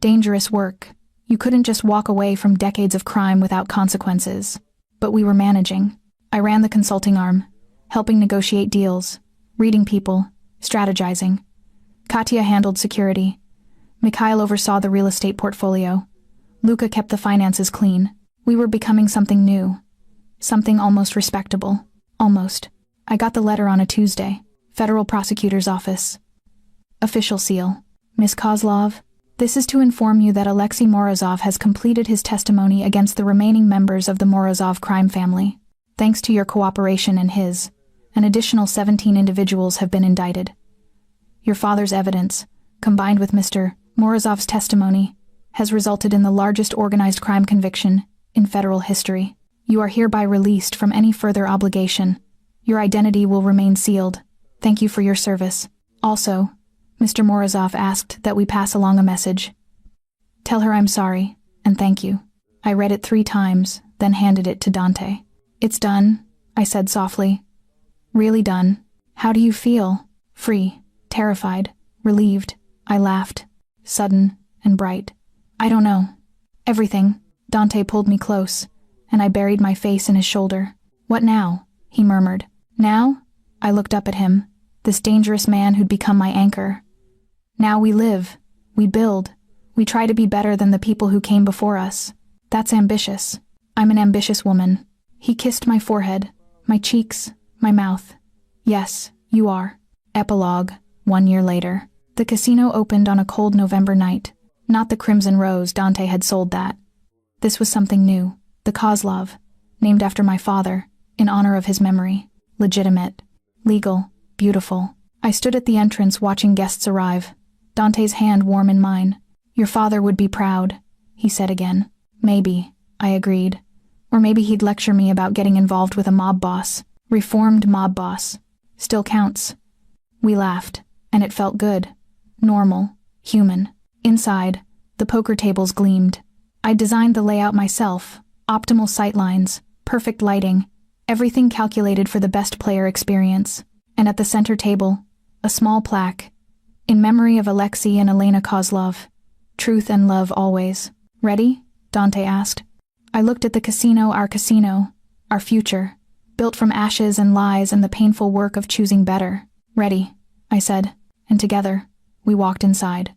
[SPEAKER 1] dangerous work. You couldn't just walk away from decades of crime without consequences. But we were managing. I ran the consulting arm, helping negotiate deals, reading people, strategizing. Katya handled security. Mikhail oversaw the real estate portfolio. Luka kept the finances clean. We were becoming something new. Something almost respectable. Almost. I got the letter on a Tuesday. Federal Prosecutor's Office. Official seal. Miss Kozlov, this is to inform you that Alexei Morozov has completed his testimony against the remaining members of the Morozov crime family. Thanks to your cooperation and his, an additional 17 individuals have been indicted. Your father's evidence, combined with Mr. Morozov's testimony, has resulted in the largest organized crime conviction in federal history. You are hereby released from any further obligation. Your identity will remain sealed. Thank you for your service. Also, Mr. Morozov asked that we pass along a message. Tell her I'm sorry, and thank you. I read it 3 times, then handed it to Dante. It's done, I said softly. Really done. How do you feel? Free, terrified, relieved. I laughed. Sudden and bright. I don't know. Everything. Dante pulled me close, and I buried my face in his shoulder. What now? He murmured. Now? I looked up at him, this dangerous man who'd become my anchor. Now we live. We build. We try to be better than the people who came before us. That's ambitious. I'm an ambitious woman. He kissed my forehead, my cheeks, my mouth. Yes, you are. Epilogue, 1 year later. The casino opened on a cold November night. Not the Crimson Rose, Dante had sold that. This was something new. The Kozlov, named after my father, in honor of his memory. Legitimate. Legal. Beautiful. I stood at the entrance watching guests arrive. Dante's hand warm in mine. Your father would be proud, he said again. Maybe, I agreed. Or maybe he'd lecture me about getting involved with a mob boss. Reformed mob boss. Still counts. We laughed, and it felt good. Normal. Human. Inside, the poker tables gleamed. I designed the layout myself. Optimal sightlines, perfect lighting, everything calculated for the best player experience. And at the center table, a small plaque. In memory of Alexei and Elena Kozlov. Truth and love always. Ready? Dante asked. I looked at the casino, our future, built from ashes and lies and the painful work of choosing better. Ready, I said, and together, we walked inside.